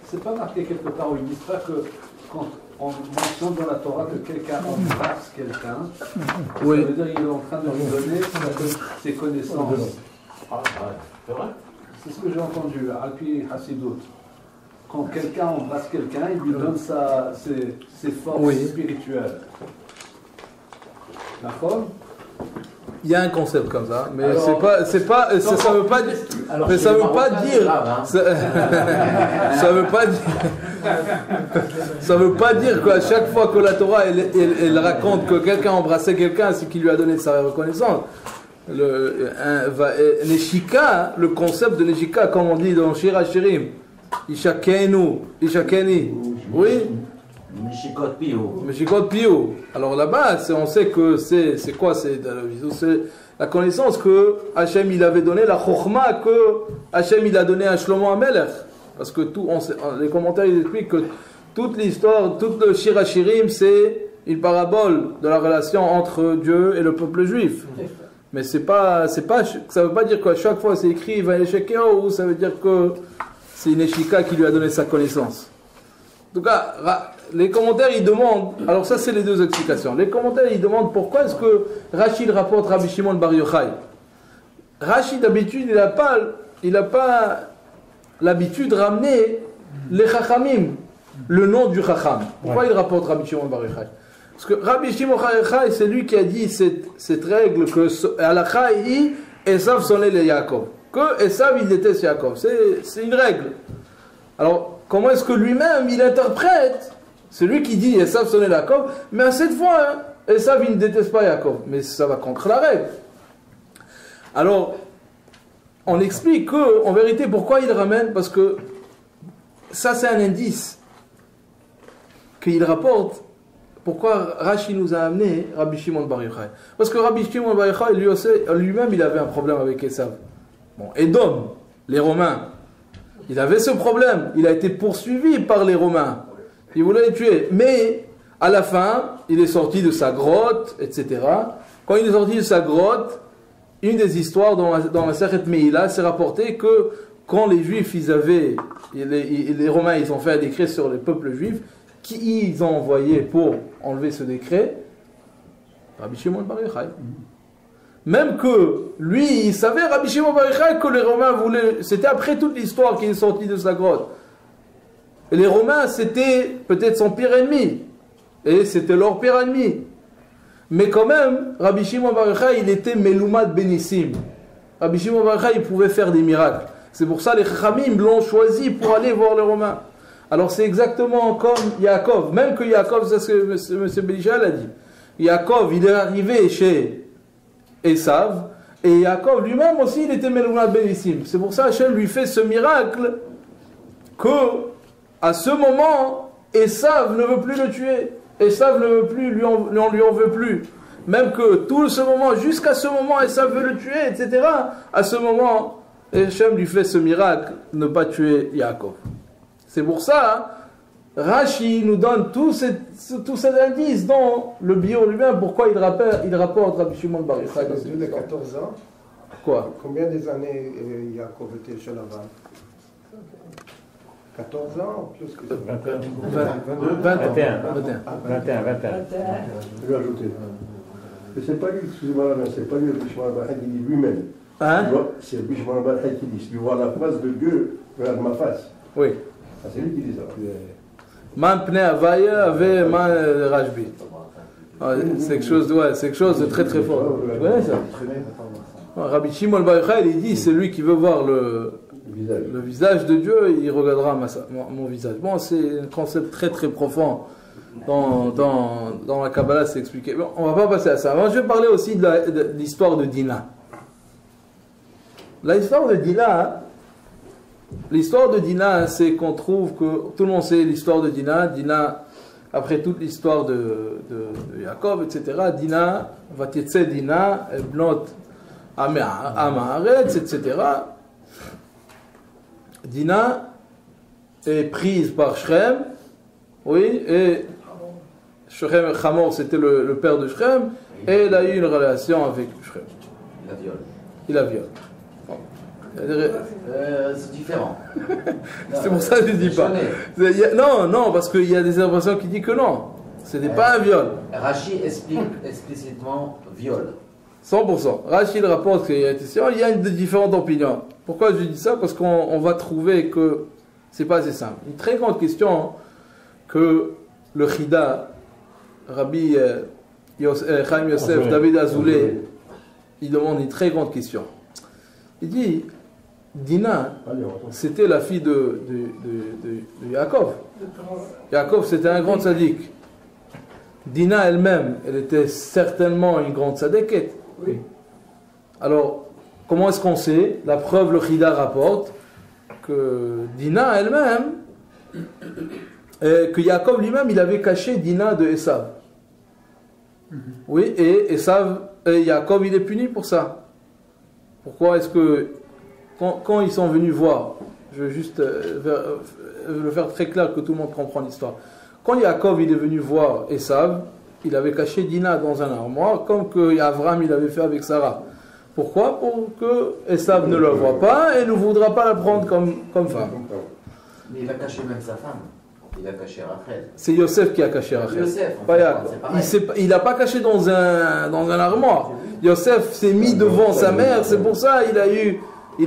[SPEAKER 9] c'est pas marqué quelque part où ils disent pas que quand on mentionne dans la Torah que quelqu'un embrasse quelqu'un,
[SPEAKER 2] oui.
[SPEAKER 9] Ça veut dire qu'il est en train de lui donner ses connaissances.
[SPEAKER 6] Ah, c'est vrai.
[SPEAKER 9] C'est ce que j'ai entendu, Alpi Hasidut. Quand quelqu'un embrasse quelqu'un, il lui donne ses forces spirituelles. D'accord ?
[SPEAKER 2] Il y a un concept comme ça, mais alors, ça veut pas dire, mais ça veut pas dire, ça veut pas dire qu'à chaque fois que la Torah elle raconte que quelqu'un embrassait quelqu'un, c'est qu'il lui a donné sa reconnaissance. Neshika, le concept de Neshika, comme on dit dans Shir HaShirim, Ishakenu, Ishakeni, oui. Meshikot Pio. Alors là-bas, on sait que c'est quoi? C'est la connaissance que Hachem il avait donné, la chokhma que Hachem il a donné à Shlomo HaMelech. Parce que les commentaires ils expliquent que toute l'histoire, tout le Shir HaShirim, c'est une parabole de la relation entre Dieu et le peuple juif. Mais ça veut pas dire qu'à chaque fois c'est écrit Vayeshekeo, ou ça veut dire que c'est une Eshika qui lui a donné sa connaissance. En tout cas, les commentaires ils demandent, alors ça c'est les deux explications. Les commentaires ils demandent pourquoi est-ce que Rachid rapporte Rabbi Shimon Bar Yochai. Rachid d'habitude il n'a pas l'habitude de ramener les Chachamim, le nom du Chacham. Pourquoi il rapporte Rabbi Shimon Bar Yochai? Parce que Rabbi Shimon Bar Yochai c'est lui qui a dit cette règle que Halakha dit Esav sonnait les Yaakov. Que Esav il déteste Yaakov. C'est une règle. Alors comment est-ce que lui-même il interprète? C'est lui qui dit Esav sonnait Yaakov, mais à cette fois, Esav il ne déteste pas Yaakov. Mais ça va contre la règle. Alors, on explique que, en vérité, pourquoi il ramène? Parce que ça, c'est un indice qu'il rapporte. Pourquoi Rashi nous a amené Rabbi Shimon Bar Yochai? Parce que Rabbi Shimon Bar Yochai, lui-même, il avait un problème avec Esav. Bon, Edom, les Romains, il avait ce problème. Il a été poursuivi par les Romains. Il voulait les tuer. Mais, à la fin, il est sorti de sa grotte, etc. Quand il est sorti de sa grotte, une des histoires dans la Sechet Meïla, c'est rapporté que quand les Juifs, les Romains, ils ont fait un décret sur les peuples juifs, qui ils ont envoyé pour enlever ce décret? Rabbi Shimon Bar Yochai. Même que lui, il savait, Rabbi Shimon Bar Yochai, que les Romains voulaient. C'était après toute l'histoire qu'il est sorti de sa grotte. Et les Romains, c'était peut-être son pire ennemi. Et c'était leur pire ennemi. Mais quand même, Rabbi Shimon Bar Yochai, il était Meloumad Benissim. Rabbi Shimon Bar Yochai, il pouvait faire des miracles. C'est pour ça que les Chachamim l'ont choisi pour aller voir les Romains. Alors c'est exactement comme Yaakov. Même que Yaakov, c'est ce que M. Belichal a dit. Yaakov, il est arrivé chez Esav. Et Yaakov lui-même aussi, il était Meloumad Benissim. C'est pour ça que Hachem lui fait ce miracle que, à ce moment, Esav ne veut plus le tuer. Esav ne veut plus, on lui en veut plus. Même que tout ce moment, jusqu'à ce moment, Esav veut le tuer, etc. À ce moment, Hachem lui fait ce miracle, ne pas tuer Yaakov. C'est pour ça, Rashi nous donne tout cet indice dans le bio lui-même, pourquoi il rapporte Rabbi Shimon Bar Yochai.
[SPEAKER 5] Il a 14 ans.
[SPEAKER 2] Quoi?
[SPEAKER 5] Combien des années Yaakov était chez Lavan? 14 ans, plus que ça.
[SPEAKER 4] 21.
[SPEAKER 10] Je vais ajouter. Mais c'est pas lui, excusez-moi, c'est pas lui le Bishman al-Bahad, il dit lui-même.
[SPEAKER 2] Hein?
[SPEAKER 10] C'est le Bishman al-Bahad qui dit, je vois la face de Dieu vers ma face.
[SPEAKER 2] Oui.
[SPEAKER 10] Ah, c'est lui qui dit ça.
[SPEAKER 2] Man pnei avaya ave man rajbi. C'est quelque chose de très très fort. Tu connais ça? Rabbi Shimon Bar Yochai, il dit, c'est lui qui veut voir le visage de Dieu, il regardera mon visage. Bon, c'est un concept très très profond. Dans la Kabbalah, c'est expliqué. Bon, on ne va pas passer à ça. Alors, je vais parler aussi de l'histoire de Dina. L'histoire de Dina, c'est qu'on trouve que tout le monde sait l'histoire de Dina. Dina, après toute l'histoire de Yaakov, etc., Dina, Vatetse Dina, Blot Amaharetz, etc. Dina est prise par Shrem, oui, et Shrem et Hamor, c'était le père de Shrem, et elle a eu une relation avec Shrem. Il la viole.
[SPEAKER 6] C'est différent.
[SPEAKER 2] C'est pour ça que je ne dis pas. Non, parce qu'il y a des impressions qui disent que non. Ce n'est pas un viol.
[SPEAKER 6] Rachid explique explicitement viol.
[SPEAKER 2] 100%. Rachid rapporte qu'il y a différentes opinions. Pourquoi je dis ça? Parce qu'on va trouver que c'est pas assez simple. Une très grande question que le Chida, Rabbi Chaim Yosef, David Azoulay, il demande une très grande question. Il dit, Dina, c'était la fille de Yaakov. Yaakov, c'était un grand tzaddik. Dina elle-même, elle était certainement une grande tzaddiket. Oui. Alors, comment est-ce qu'on sait? La preuve, le Chida rapporte que Dina elle-même, que Yaakov lui-même, il avait caché Dina de Esav. Oui, et Yaakov, il est puni pour ça. Pourquoi est-ce que, quand ils sont venus voir, je vais juste le faire très clair que tout le monde comprend l'histoire. Quand Yaakov il est venu voir Esav, il avait caché Dina dans un armoire, comme que Avram il avait fait avec Sarah. Pourquoi? Pour que Esav ne la voit pas et ne voudra pas la prendre comme femme.
[SPEAKER 6] Mais il a caché même sa femme. Il a caché Rachel.
[SPEAKER 2] C'est Yosef qui a caché Rachel.
[SPEAKER 6] Yosef,
[SPEAKER 2] pas Yaakov. Il n'a pas caché dans un armoire. Yosef s'est mis devant sa mère, c'est pour ça il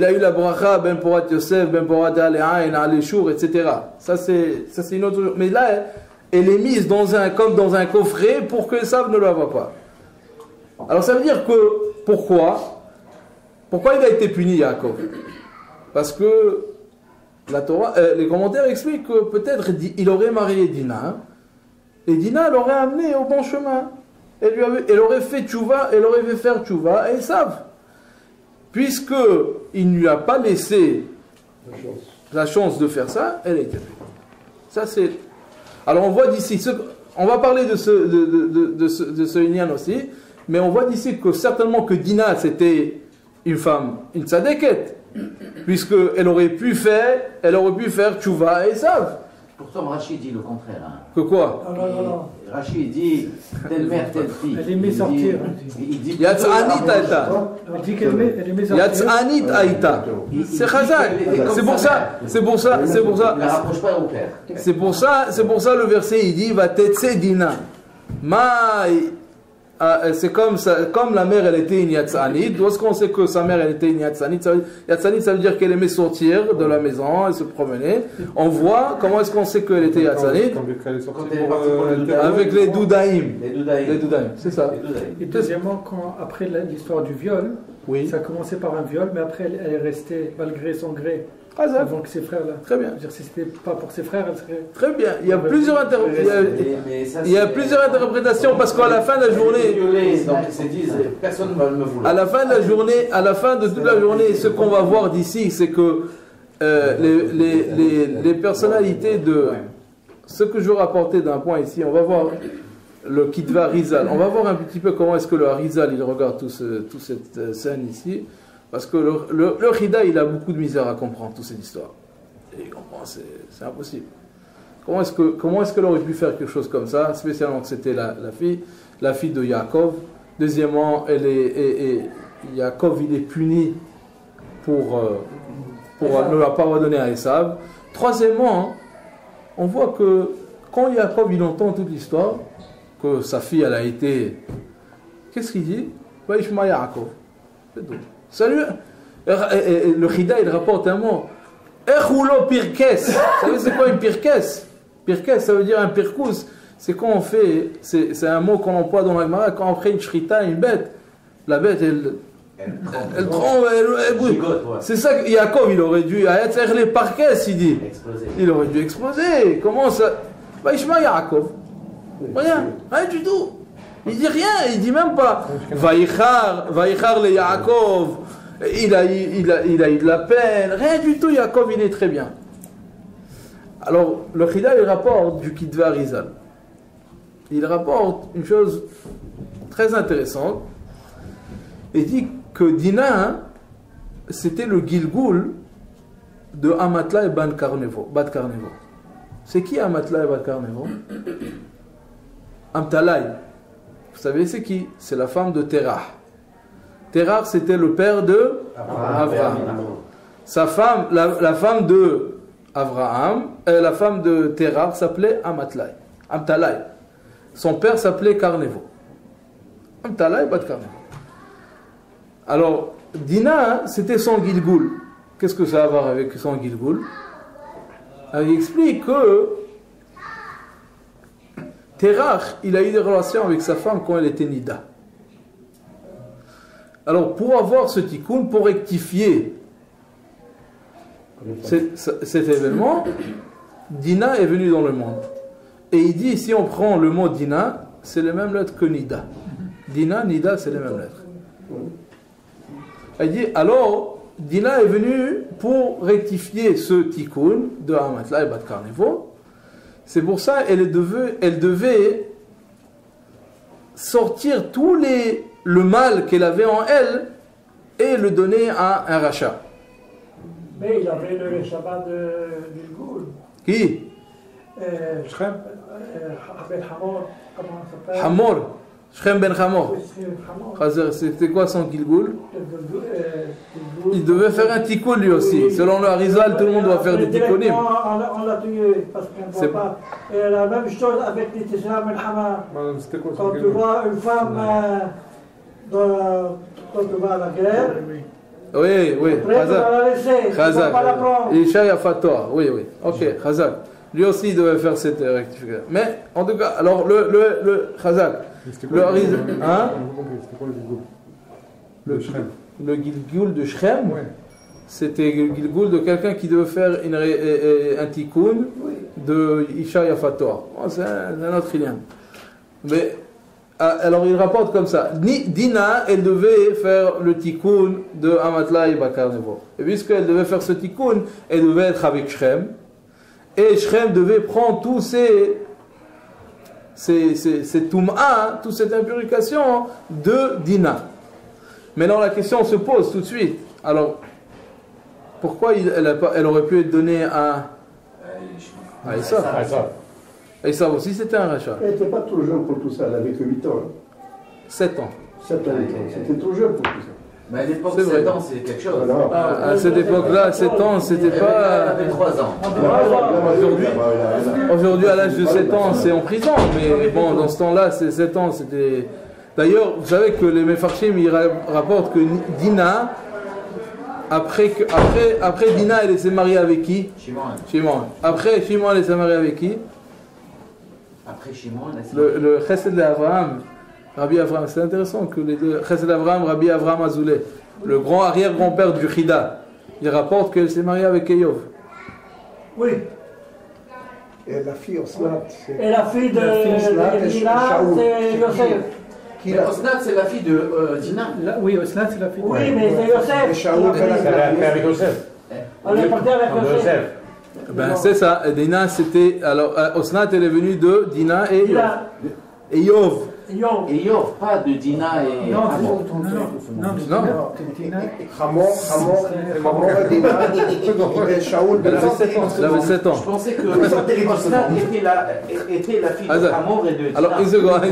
[SPEAKER 2] a eu la bracha ben porat Yosef, ben porat Ale'ain, Ale'shur, etc. Ça c'est une autre chose. Mais là, elle est mise comme dans un coffret pour que Esav ne la voit pas. Alors ça veut dire que, pourquoi il a été puni, Yaakov? Parce que la Torah, les commentaires expliquent que peut-être il aurait marié Dina, et Dina l'aurait amené au bon chemin. Elle aurait fait tchouva, elle aurait fait faire tchouva à Esav. Puisque il ne lui a pas laissé la chance de faire ça, elle a été punie. Ça c'est. Alors on voit d'ici, on va parler de ce union aussi, mais on voit d'ici que certainement que Dina c'était une femme, une tzadeket, puisque elle aurait pu faire tchouva à Esav.
[SPEAKER 6] Pourtant, Rachid dit le contraire. Hein.
[SPEAKER 2] Que quoi?
[SPEAKER 7] Non.
[SPEAKER 6] Rachid dit telle mère, telle fille.
[SPEAKER 3] Elle aimait sortir.
[SPEAKER 6] Il dit
[SPEAKER 2] Yatzanit Aïta.
[SPEAKER 3] Elle dit qu'elle aimait sortir.
[SPEAKER 2] Yatzanit Aïta. C'est Chazak. C'est pour ça.
[SPEAKER 6] Ne la rapproche pas au père.
[SPEAKER 2] C'est pour ça le verset il dit va tetse dina. C'est comme la mère elle était une Yatzanit. Lorsqu'on sait que sa mère elle était une Yatzanit, Yatzanit ça veut dire qu'elle aimait sortir de la maison et se promener. On voit comment est-ce qu'on sait qu'elle était Yatzanit avec les doudaïm. Les doudaïm, c'est ça.
[SPEAKER 3] Et deuxièmement, après l'histoire du viol,
[SPEAKER 2] oui.
[SPEAKER 3] Ça a commencé par un viol, mais après elle est restée malgré son gré. Avant que ses frères là.
[SPEAKER 2] Très bien.
[SPEAKER 3] Si c'était pas pour ses frères, elle serait.
[SPEAKER 2] Très bien. Il y a plusieurs interprétations parce qu'à la fin de la journée.
[SPEAKER 6] Donc ils se disent personne ne va me vouloir.
[SPEAKER 2] À la fin de toute la journée, ce qu'on va voir d'ici, c'est que les personnalités de. Ce que je veux rapporter d'un point ici, on va voir le Kitva Rizal. On va voir un petit peu comment est-ce que le Rizal il regarde toute cette scène ici. Parce que le Chida, il a beaucoup de misère à comprendre toute cette histoire. Et il comprend, c'est impossible. Comment est-ce qu'elle aurait pu faire quelque chose comme ça, spécialement que c'était la fille de Yaakov. Deuxièmement, Yaakov, il est puni pour ne la pas redonner à Esav. Troisièmement, on voit que quand Yaakov, il entend toute l'histoire, que sa fille, elle a été... Qu'est-ce qu'il dit? Vaishma Yaakov. C'est tout. Salut. Le Chida il rapporte un mot. Echoulo pirkes. Vous savez c'est quoi une pirkes? Pirkes ça veut dire un pirkous. C'est quand on fait, c'est un mot qu'on emploie dans la Gemara quand on fait une shrita, une bête. La bête elle trompe, elle bouge. C'est ça que Yaakov il aurait dû. Les parquets il dit. Il aurait dû exploser. Comment ça? Vaishma Yaakov. Rien du tout. Il dit rien, il dit même pas Vaïchar le Yaakov, il a eu de la peine, rien du tout, Yaakov il est très bien. Alors le Chida il rapporte du Kitva Rizal. il rapporte une chose très intéressante. Il dit que Dina, c'était le Gilgoul de Amatla et Bat Karnevo. C'est qui Amatla et Bat Karnevo? Amtalai. Vous savez c'est qui? C'est la femme de Terah. Terah, c'était le père de Abraham. Sa femme, la femme de Abraham, la femme de Terah s'appelait Amtalai. Son père s'appelait Karnevo. Amtalai, Bat Karnevo. Alors, Dina, c'était son Gilgoul. Qu'est-ce que ça a à voir avec son Gilgoul? Il explique que Terah, il a eu des relations avec sa femme quand elle était Nida. Alors, pour avoir ce tikkun, pour rectifier cet événement, Dina est venue dans le monde. Et il dit, si on prend le mot Dina, c'est les mêmes lettres que Nida. Dina, Nida, c'est les mêmes lettres. Il dit, alors, Dina est venue pour rectifier ce tikkun de Amatla et Bat Karnevo. C'est pour ça qu'elle devait sortir le mal qu'elle avait en elle et le donner à un rachat.
[SPEAKER 11] Mais il avait le Shabbat du Ghoul.
[SPEAKER 2] Qui?
[SPEAKER 11] Shrem Ben Hamor, comment ça s'appelle?
[SPEAKER 2] Hamor. Shrem Ben Hamor. C'était quoi son Gilgoul? Il devait faire un tikkun lui aussi. Selon le Harizal, tout le monde doit faire des tikkunim.
[SPEAKER 11] On l'a tué parce qu'on ne voit pas. Et la même chose avec les Tisra Ben Hamar. Quand tu vois une femme quand tu vas à la guerre.
[SPEAKER 2] Oui. Khazak. Isha Yafatoa. Oui. Ok, Khazak. Lui aussi il devait faire cette rectification. Mais en tout cas, alors le Khazak. Le Harizal. Hein?
[SPEAKER 1] C'était quoi le Gilgoul?
[SPEAKER 2] Le Gilgoul de Shrem, c'était le Gilgoul de quelqu'un qui devait faire un tikkun de Isha Yafatoa. C'est un autre lien. Mais alors il rapporte comme ça. Dina, elle devait faire le tikkun de Amatla et Bat Karnevo. Et puisqu'elle devait faire ce tikkun, elle devait être avec Shrem. Et Shrem devait prendre tous ces toum'a, toute cette impurification de Dina. Maintenant la question se pose tout de suite. Alors, pourquoi elle aurait pu être donnée à Esav? Esav aussi c'était un rachat.
[SPEAKER 10] Elle n'était pas trop jeune pour tout ça, elle avait que 8 ans.
[SPEAKER 2] 7 ans.
[SPEAKER 10] 7 ans, c'était trop jeune pour tout ça.
[SPEAKER 6] Mais à l'époque, 7 ans, c'est quelque chose.
[SPEAKER 2] À cette époque-là, 7 ans, c'était pas...
[SPEAKER 6] Elle avait 3 ans.
[SPEAKER 2] Aujourd'hui, à l'âge de 7 ans, c'est en prison. Mais bon, dans ce temps-là, c'est 7 ans, c'était... D'ailleurs, vous savez que les Mefarshim, ils rapportent que Dina, après Dina, elle s'est mariée avec qui? Shimon. Après Shimon, elle s'est mariée avec qui?
[SPEAKER 6] Après Shimon, elle s'est mariée.
[SPEAKER 2] Le Chesed d'Avraham. Rabbi Avraham, c'est intéressant que les deux, Chesed Avraham, Rabbi Avraham Azoulay, le grand arrière-grand-père du Chida, il rapporte qu'elle s'est mariée avec Eyov.
[SPEAKER 11] Oui.
[SPEAKER 5] Et la fille Osnat.
[SPEAKER 11] Et la fille de Dina, c'est Yosef.
[SPEAKER 6] Mais Osnat, c'est la fille de Dina.
[SPEAKER 3] Oui, Osnat, c'est la fille de
[SPEAKER 11] Oui, mais c'est Yosef.
[SPEAKER 4] C'est avec Yosef.
[SPEAKER 11] On est parti avec Yosef.
[SPEAKER 2] Ben c'est ça, Dina c'était. Alors Osnat elle est venue de Dina et Yov.
[SPEAKER 6] Et Yov, pas de Dina et Hamor.
[SPEAKER 2] Non.
[SPEAKER 5] Hamor et Dina, et Shaoul.
[SPEAKER 2] Elle avait 7 ans.
[SPEAKER 6] Je pensais que Osnat était la fille de Hamor et de Dina.
[SPEAKER 2] Alors, une seconde.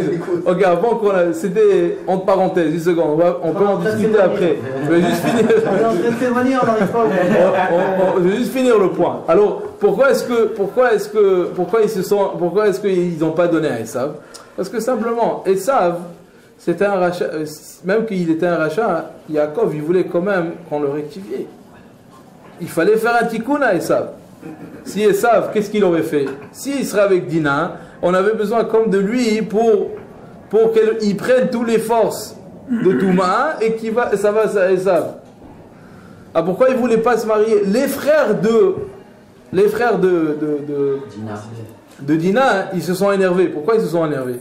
[SPEAKER 2] Ok, avant qu'on a. C'était entre parenthèses, une seconde. On peut en discuter après. Je vais juste finir. Je vais juste finir le point. Alors, pourquoi est-ce qu'ils n'ont pas donné à Esav? Parce que simplement, Esav, c'était un rachat, même qu'il était un rachat, Yaakov, il voulait quand même qu'on le rectifie. Il fallait faire un tikkun à Esav. Si Esav, qu'est-ce qu'il aurait fait? S'il serait avec Dina, on avait besoin comme de lui pour qu'il prenne toutes les forces de Touma et ça va à Esav. Ah, pourquoi il ne voulait pas se marier? Les frères de Dina, ils se sont énervés. Pourquoi ils se sont énervés?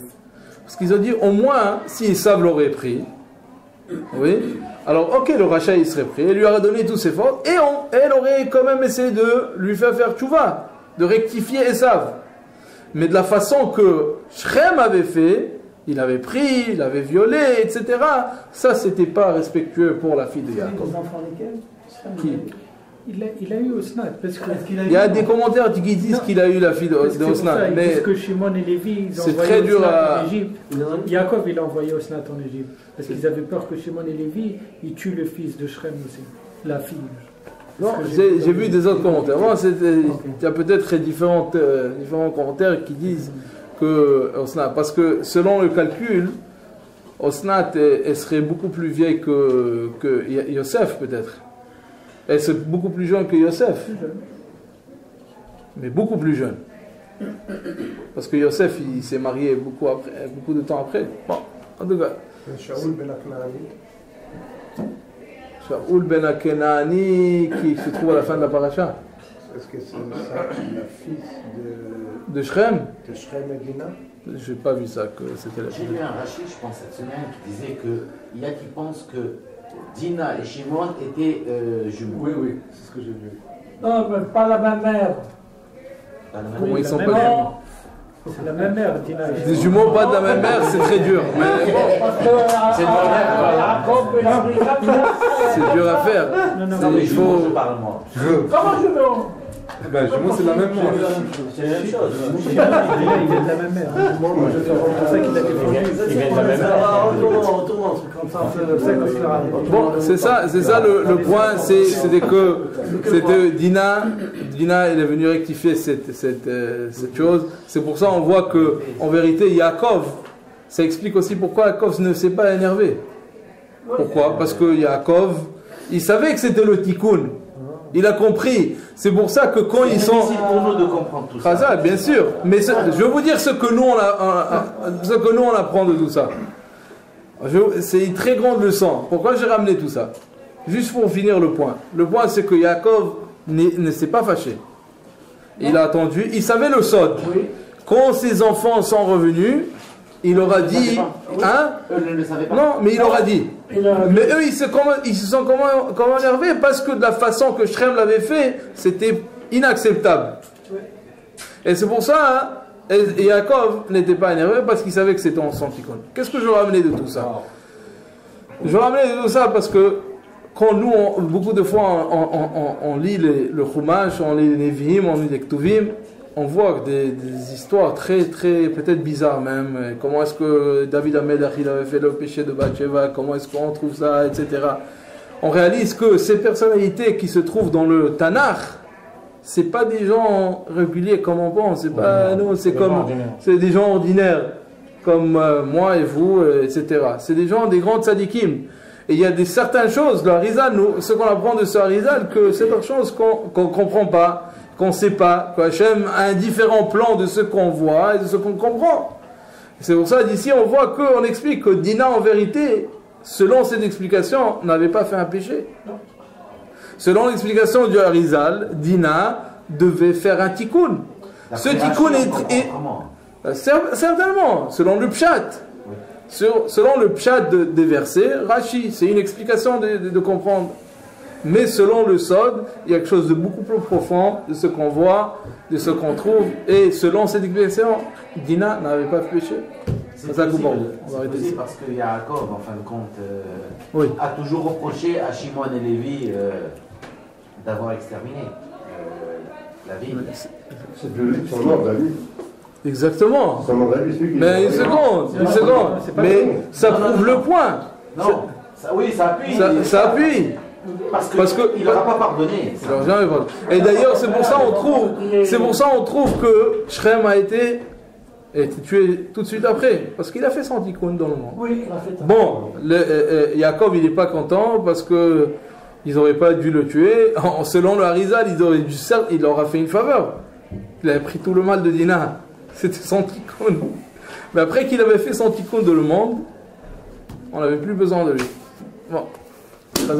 [SPEAKER 2] Parce qu'ils ont dit, au moins, si Esav l'aurait pris, oui, alors ok, le rachat il serait pris, il lui aurait donné tous ses forces, et elle aurait quand même essayé de lui faire tchouva, de rectifier Esav. Mais de la façon que Shrem avait fait, il avait pris, il avait violé, etc. Ça, c'était pas respectueux pour la fille de Yaakov.
[SPEAKER 3] Les enfants lesquels
[SPEAKER 2] Qui?
[SPEAKER 3] Il a eu Osnat.
[SPEAKER 2] Il y a des commentaires qui disent qu'il a eu la fille d'Osnat.
[SPEAKER 3] Ils
[SPEAKER 2] Mais
[SPEAKER 3] disent que Shimon et Lévi, ils ont
[SPEAKER 2] c'est
[SPEAKER 3] envoyé
[SPEAKER 2] très dur
[SPEAKER 3] Osnat en Égypte. Yaakov, il a envoyé Osnat en Égypte. Parce qu'ils avaient peur que Shimon et Lévi, ils tuent le fils de Shrem aussi. La fille.
[SPEAKER 2] non, j'ai vu des autres commentaires. Bon, il y a peut-être différents commentaires qui disent que Osnat, parce que selon le calcul, Osnat elle serait beaucoup plus vieille que Yosef peut-être. Elle est beaucoup plus jeune que Yosef. Mais beaucoup plus jeune. Parce que Yosef, il s'est marié beaucoup de temps après. Bon, en tout cas.
[SPEAKER 5] Shaoul ben Aknaani.
[SPEAKER 2] Shaoul ben Aknaani qui se trouve à la fin de la paracha.
[SPEAKER 5] Est-ce que c'est ça, la fille
[SPEAKER 2] de Shrem?
[SPEAKER 5] De Shrem et Dina?
[SPEAKER 2] Je n'ai pas vu ça, que c'était la fille.
[SPEAKER 6] J'ai vu un Rachid, je pense, cette semaine, qui disait qu'il y a qui pensent que Dina et Shimon étaient jumeaux.
[SPEAKER 9] Oui, oui, c'est ce que j'ai vu.
[SPEAKER 11] Non, mais pas la même mère.
[SPEAKER 2] Comment ils sont pas
[SPEAKER 3] jumeaux? C'est la même mère, Dina.
[SPEAKER 2] Des jumeaux pas de la même mère, c'est très dur. Mais bon,
[SPEAKER 6] c'est
[SPEAKER 2] dur à faire.
[SPEAKER 6] Non, mais il faut. Je parle moi.
[SPEAKER 11] Comment je veux?
[SPEAKER 1] Ben, jumeaux, c'est la même mère.
[SPEAKER 6] C'est la même chose.
[SPEAKER 3] Il vient de la même mère. C'est pour ça qu'il a défendu.
[SPEAKER 4] Il vient de la même mère.
[SPEAKER 2] Bon, c'est ça le point, c'était que Dina, elle est venue rectifier cette chose. C'est pour ça on voit que en vérité Yaakov, ça explique aussi pourquoi Yaakov ne s'est pas énervé. Pourquoi? Parce que Yaakov, il savait que c'était le tikkun. Il a compris. C'est pour ça que quand ils sont...
[SPEAKER 6] C'est pour nous de comprendre tout ça.
[SPEAKER 2] Bien sûr. Mais je vais vous dire ce que nous on apprend de tout ça. C'est une très grande leçon. Pourquoi j'ai ramené tout ça? Juste pour finir le point. Le point, c'est que Yaakov ne s'est pas fâché. Il a attendu. Il savait le sod. Quand ses enfants sont revenus, il leur a dit... Hein?
[SPEAKER 6] Eux ne le savaient pas.
[SPEAKER 2] Non, mais il leur a dit. Mais eux, ils se sont comment énervés parce que de la façon que Shrem l'avait fait, c'était inacceptable. Et c'est pour ça, et Yaakov n'était pas énervé parce qu'il savait que c'était en tikkun. Qu'est-ce que je veux ramener de tout ça? Je veux ramener de tout ça parce que quand nous, beaucoup de fois, on lit le Chumash, on lit les Nevi'im, on lit les Ktuvim, on voit des histoires très, très, peut-être bizarres même. Comment est-ce que David Amelech, il avait fait le péché de Bathsheba, comment est-ce qu'on trouve ça, etc. On réalise que ces personnalités qui se trouvent dans le Tanakh, c'est pas des gens réguliers comme on pense, c'est pas nous, c'est des gens ordinaires, comme moi et vous, etc. C'est des gens, des grands tzadikim. Et il y a certaines choses, le Harizal, ce qu'on apprend de ce Harizal, que c'est des choses qu'on ne comprend pas, qu'on ne sait pas, qu'Hachem a un différent plan de ce qu'on voit et de ce qu'on comprend. C'est pour ça, d'ici, on voit qu'on explique que Dina, en vérité, selon cette explication, n'avait pas fait un péché. Selon l'explication du Harizal, Dina devait faire un tikkun. Ce tikkun est certainement, selon le pshat. Selon le pshat des versets, Rashi, c'est une explication de comprendre. Mais selon le Sod, il y a quelque chose de beaucoup plus profond de ce qu'on voit, de ce qu'on trouve. Et selon cette explication, Dina n'avait pas péché.
[SPEAKER 6] C'est ça aussi parce que Yaakov, en fin de compte, a toujours reproché à Shimon et Lévi d'avoir exterminé la ville.
[SPEAKER 10] C'est son nom, David.
[SPEAKER 2] Exactement. Mais une seconde. Mais ça prouve le point.
[SPEAKER 6] Non, oui, ça appuie.
[SPEAKER 2] Ça appuie.
[SPEAKER 6] Parce qu'il n'aura pas pardonné.
[SPEAKER 2] Et d'ailleurs, c'est pour ça on trouve que Shrem a été tué tout de suite après. Parce qu'il a fait son tikkun dans le monde.
[SPEAKER 11] Oui, il a fait ça.
[SPEAKER 2] Bon, Yaakov, il n'est pas content parce que ils n'auraient pas dû le tuer. Selon le Harizal, il leur a fait une faveur. Il avait pris tout le mal de Dina. C'était son tikkun. Mais après qu'il avait fait son tikkun de le monde, on n'avait plus besoin de lui. Bon. Ça